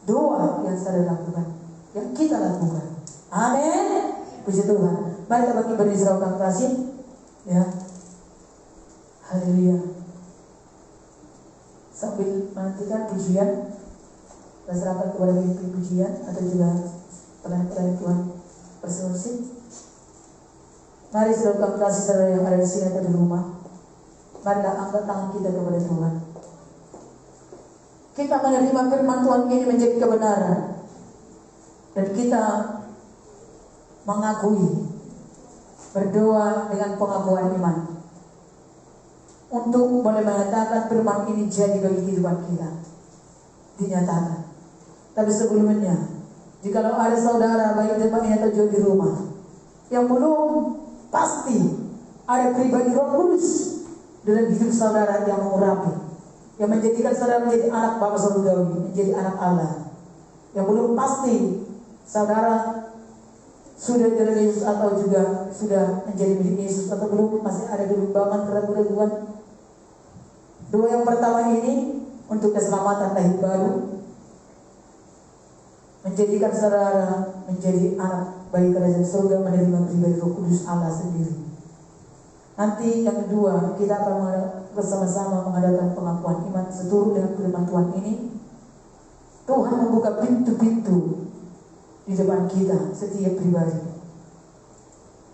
doa yang sudah lakukan, yang kita lakukan. Amin. Puji Tuhan. Mari kita bagi berdiri kasih, ya. Haleluya. Sambil menantikan pujian, kita serahkan kepada pemimpin pujian atau juga pelayan Tuhan berselusip. Mari saudara kasih saudara yang ada di sini atau di rumah, marilah angkat tangan kita kepada Tuhan. Kita menerima firman Tuhan ini menjadi kebenaran, dan kita mengakui, berdoa dengan pengakuan iman untuk boleh menyatakan firman ini jadi bagi kehidupan kita, dinyatakan. Tapi sebelumnya, jikalau ada saudara baik temannya atau juga di rumah yang belum pasti ada pribadi Roh Kudus dalam hidup saudara yang mengurapi, yang menjadikan saudara menjadi anak Bapa Surgawi, menjadi anak Allah, yang belum pasti saudara sudah dalam Yesus atau juga sudah menjadi milik Yesus, atau belum masih ada kebimbangan, keraguan-keraguan. Doa yang pertama ini untuk keselamatan lahir baru, menjadikan saudara menjadi anak bagi kerajaan surga, menerima pribadi Roh Kudus Allah sendiri. Nanti yang kedua, kita akan bersama-sama mengadakan pengakuan iman seturut dengan firman Tuhan ini. Tuhan membuka pintu-pintu di depan kita setiap pribadi.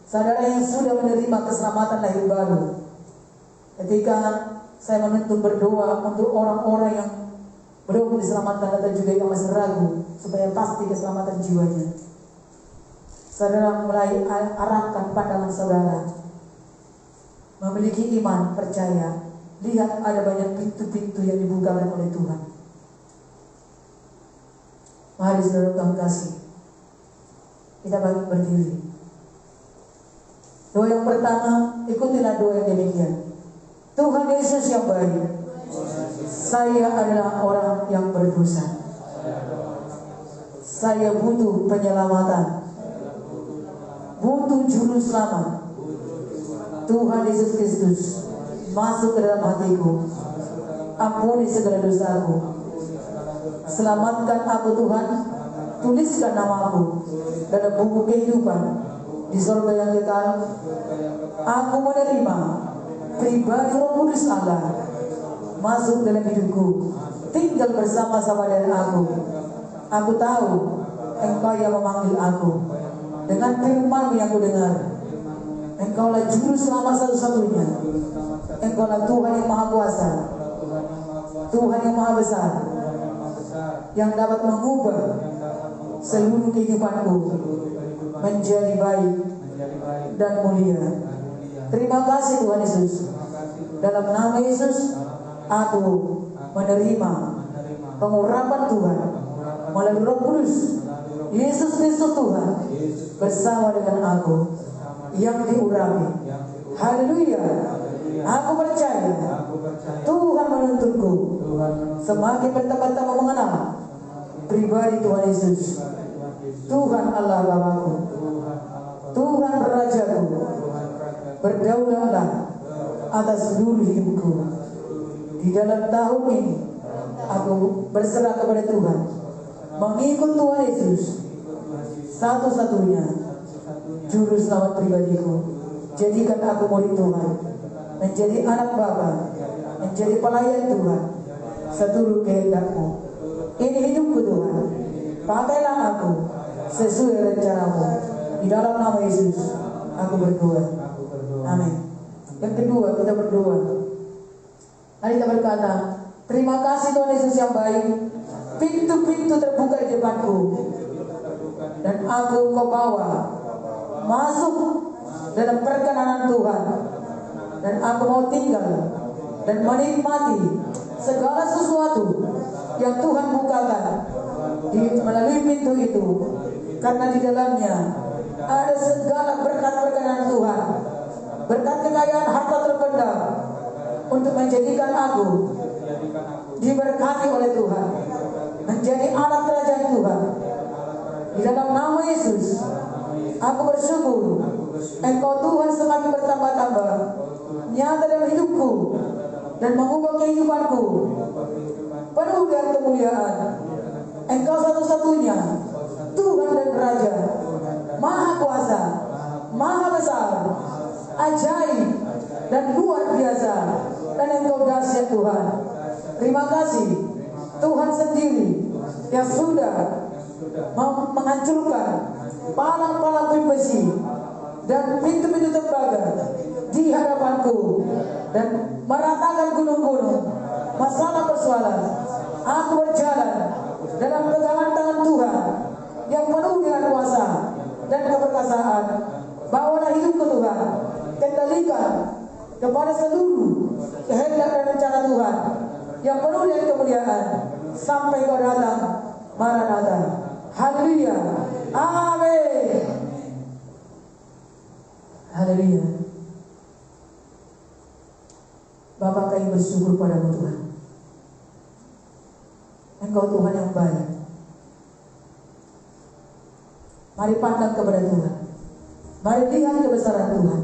Saudara yang sudah menerima keselamatan lahir baru, ketika saya menuntut berdoa untuk orang-orang yang belum diselamatkan atau juga yang masih ragu supaya pasti keselamatan jiwanya, saudara mulai arahkan pandangan saudara, memiliki iman, percaya, lihat ada banyak pintu-pintu yang dibukakan oleh Tuhan. Mari saudara Tuhan kasih, kita bagi berdiri. Doa yang pertama, ikutilah doa yang demikian. Tuhan Yesus yang baik, saya adalah orang yang berdosa. Saya butuh penyelamatan, butuh juru selamat. Tuhan Yesus Kristus, masuk ke dalam hatiku, ampuni segala dosaku, selamatkan aku Tuhan, tuliskan namaku dalam buku kehidupan di surga yang kekal. Aku menerima pribadi Roh Kudus Allah masuk dalam hidupku, tinggal bersama-sama dengan aku. Aku tahu Engkau yang memanggil aku dengan firman yang ku dengar. Engkaulah juru selamat satu-satunya. Engkaulah Tuhan yang maha kuasa, Tuhan yang maha besar, yang dapat mengubah seluruh kehidupanku menjadi baik dan mulia. Terima kasih Tuhan Yesus. Dalam nama Yesus, aku menerima pengurapan Tuhan melalui Roh Kudus. Yesus Kristus Tuhan bersama dengan aku yang diurapi. Haleluya. Aku percaya Tuhan menuntunku semakin bertambah-tambah mengenal pribadi Tuhan Yesus. Tuhan Allah Bapakku, Tuhan Rajaku, berdaulatlah atas seluruh hidupku. Di dalam tahun ini aku berserah kepada Tuhan, mengikut Tuhan Yesus satu-satunya juru selamat pribadiku. Jadikan aku murid Tuhan, menjadi anak Bapa, menjadi pelayan Tuhan seturut kehendak-Mu. Ini hidupku Tuhan, pakailah aku sesuai rencana-Mu. Di dalam nama Yesus aku berdoa. Amin. Yang kedua, kita berdoa. Mari kita berkata, terima kasih Tuhan Yesus yang baik. Pintu-pintu terbuka di depanku, dan aku Kau bawa masuk dalam perkenanan Tuhan, dan aku mau tinggal dan menikmati segala sesuatu yang Tuhan bukakan melalui pintu itu, karena di dalamnya ada segala berkat perkenanan Tuhan, berkat kekayaan harta terpendam untuk menjadikan aku diberkati oleh Tuhan, menjadi anak kerajaan Tuhan. Di dalam nama Yesus aku bersyukur Engkau Tuhan semakin bertambah-tambah nyata dalam hidupku dan mengubah kehidupanku penuh dengan kemuliaan. Engkau satu-satunya Tuhan dan Raja, Maha Kuasa, Maha Besar, ajaib dan luar biasa, dan Engkau dahsyat Tuhan. Terima kasih Tuhan sendiri yang sudah menghancurkan palang-palang besi dan pintu-pintu tembaga di hadapanku dan meratakan gunung-gunung masalah persoalan. Aku berjalan dalam pegangan tangan Tuhan yang penuh dengan kuasa dan keperkasaan. Bawalah hidupku Tuhan, kendalikan kepada seluruh kehendak dan rencana Tuhan yang penuh dengan kemuliaan sampai Kau datang. Maranatha. Haleluya. Amin. Haleluya. Bapa, kami bersyukur padamu Tuhan. Engkau Tuhan yang baik. Mari pandang kepada Tuhan. Mari lihat kebesaran Tuhan.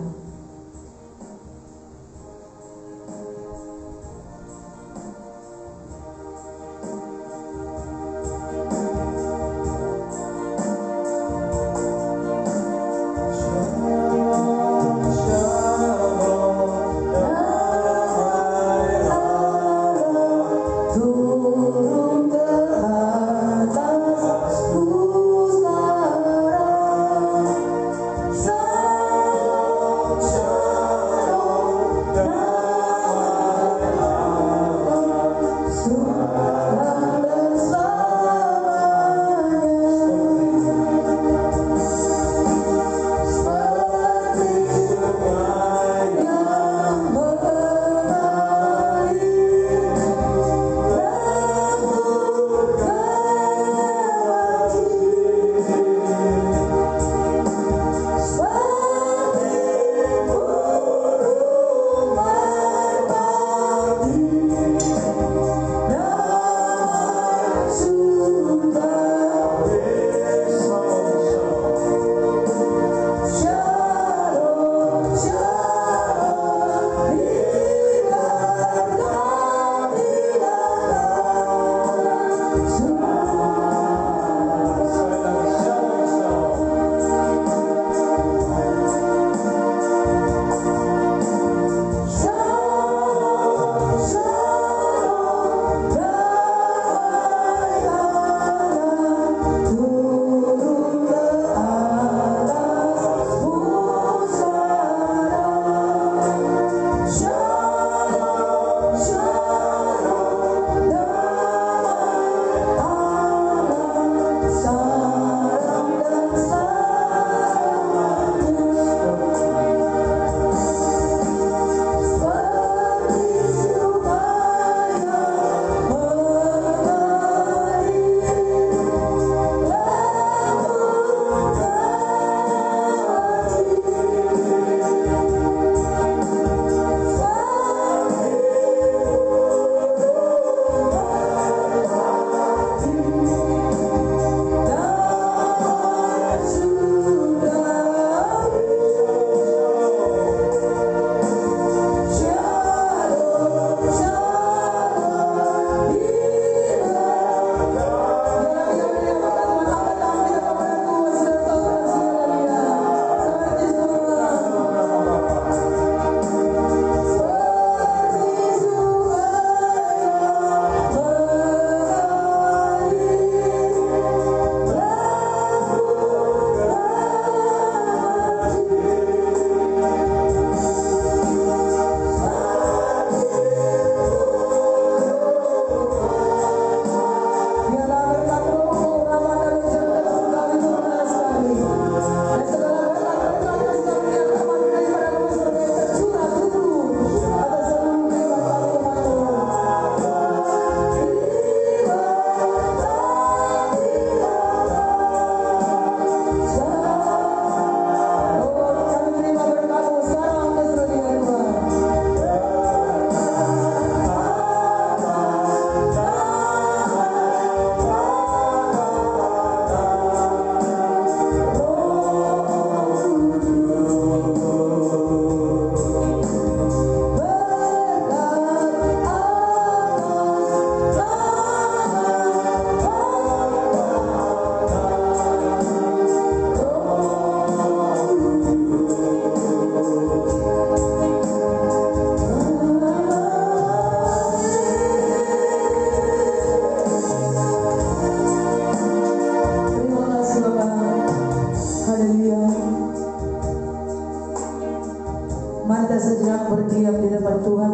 Mari kita sejenak berdiam di depan Tuhan.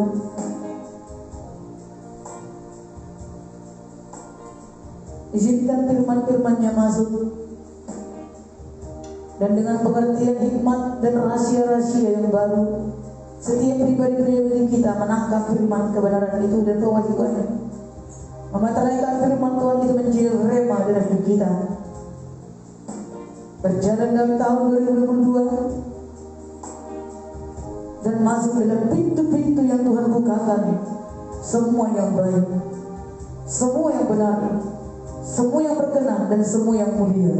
Izinkan firman-firman-Nya masuk, dan dengan pengertian hikmat dan rahasia-rahasia yang baru, setiap pribadi-pribadi kita menangkap firman kebenaran itu dan kewajibannya, memateraikan firman Tuhan itu menjadi rema dalam hidup kita. Berjalan dalam tahun 2022 dan masuk dalam pintu-pintu yang Tuhan bukakan, semua yang baik, semua yang benar, semua yang berkenan, dan semua yang mulia.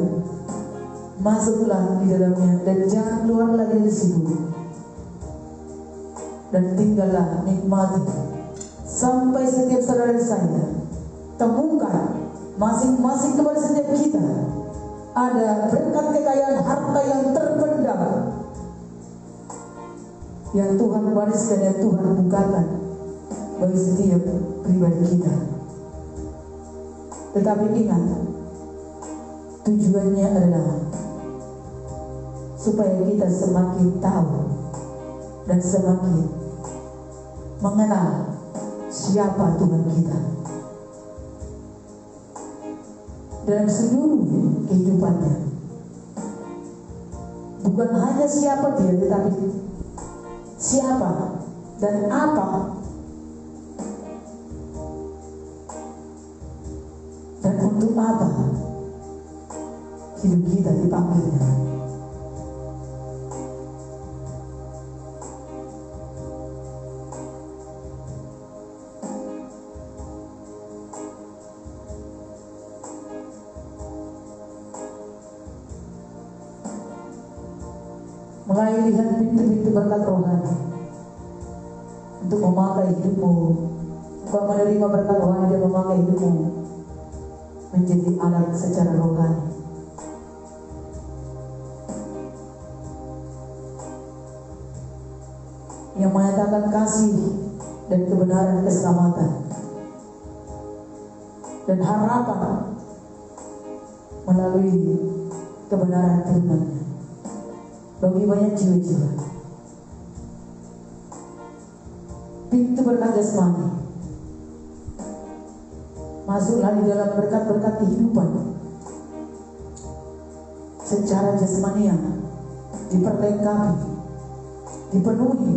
Masuklah di dalamnya dan jangan keluar lagi dari situ. Dan tinggallah nikmati sampai setiap saudara saya temukan masing-masing kepada setiap kita ada berkat kekayaan harta yang terpendam yang Tuhan wariskan, yang Tuhan bukakan bagi setiap pribadi kita. Tetapi ingat, tujuannya adalah supaya kita semakin tahu dan semakin mengenal siapa Tuhan kita dalam seluruh kehidupannya. Bukan hanya siapa dia, tetapi siapa dan apa dan untuk apa hidup kita dipanggilnya. Mulai lihat pintu-pintu berkat rohani untuk memakai hidupmu. Kau menerima berkat rohani dan memakai hidupmu menjadi alat secara rohani. Yang menyatakan kasih dan kebenaran, keselamatan dan harapan melalui kebenaran firman-Nya bagi banyak jiwa-jiwa. Pintu berkat jasmani, masuklah di dalam berkat-berkat kehidupan secara jasmania, diperlengkapi, dipenuhi,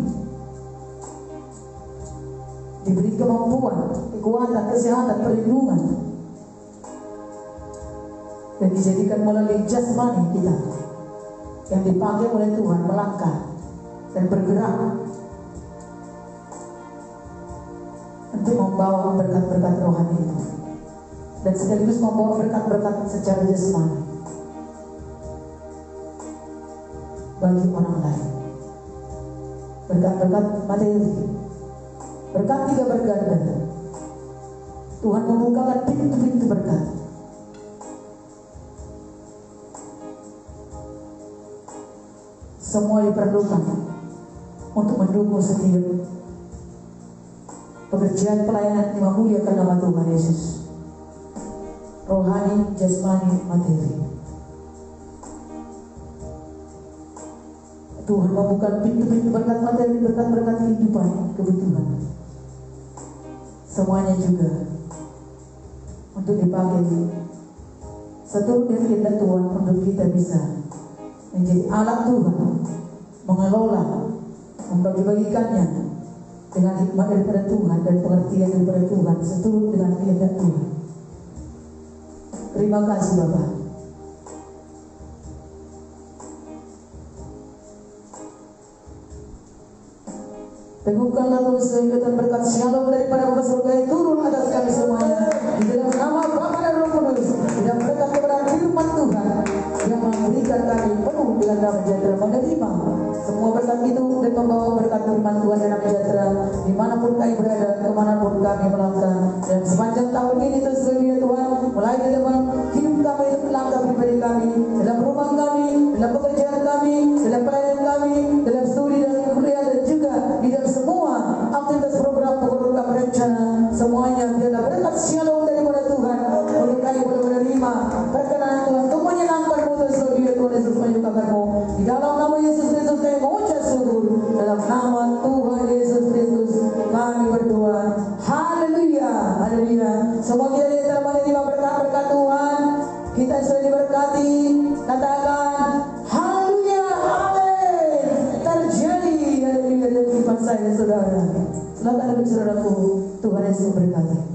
diberi kemampuan, kekuatan, kesehatan, perlindungan, dan dijadikan melalui jasmani kita yang dipakai oleh Tuhan melangkah dan bergerak untuk membawa berkat-berkat rohani itu, dan sekaligus membawa berkat-berkat secara jasmani bagi orang lain. Berkat-berkat materi, berkat tiga berganda. Tuhan membukakan pintu-pintu berkat. Semua diperlukan untuk mendukung setiap pekerjaan pelayanan yang memuliakan nama Tuhan Yesus. Rohani, jasmani, materi. Tuhan membuka pintu-pintu berkat materi, berkat-berkat kehidupan, kebutuhan. Semuanya juga untuk dipakai seturut dengan kehendak Tuhan untuk kita bisa menjadi alat Tuhan, mengelola, membagi-bagikannya dengan hikmat daripada Tuhan dan pengertian daripada Tuhan seturut dengan kehendak Tuhan. Terima kasih Bapak. Teguhkanlah terus kegiatan berkat shalom daripada Bapa surga yang turun atas kami semuanya di dalam nama Bapa dan Roh Kudus, dan berkat kepada firman Tuhan yang memberikan kami penuh dengan damai sejahtera menerima semua berkat itu dan membawa berkat firman Tuhan dan damai sejahtera dimanapun kami berada, kemanapun kami melangkah. Dan sepanjang tahun ini terus ya Tuhan, mulai dari dalam hidup kami, langkah pribadi kami, dalam rumah kami, dalam pekerjaan kami, dalam pelayanan kami, dalam studi dan kuliah, dan juga di dalam semua aktivitas program rencana, semuanya biarlah berkat shalom daripada Tuhan untuk kami boleh menerima perkenan Tuhan untuk menyenangkan mutu saudara Tuhan Yesus menyukakanmu. Di dalam nama Yesus Kristus kami mengucap syukur dalam nama dan saudara. Silakan ikut saudaraku. Tuhan Yesus memberkati.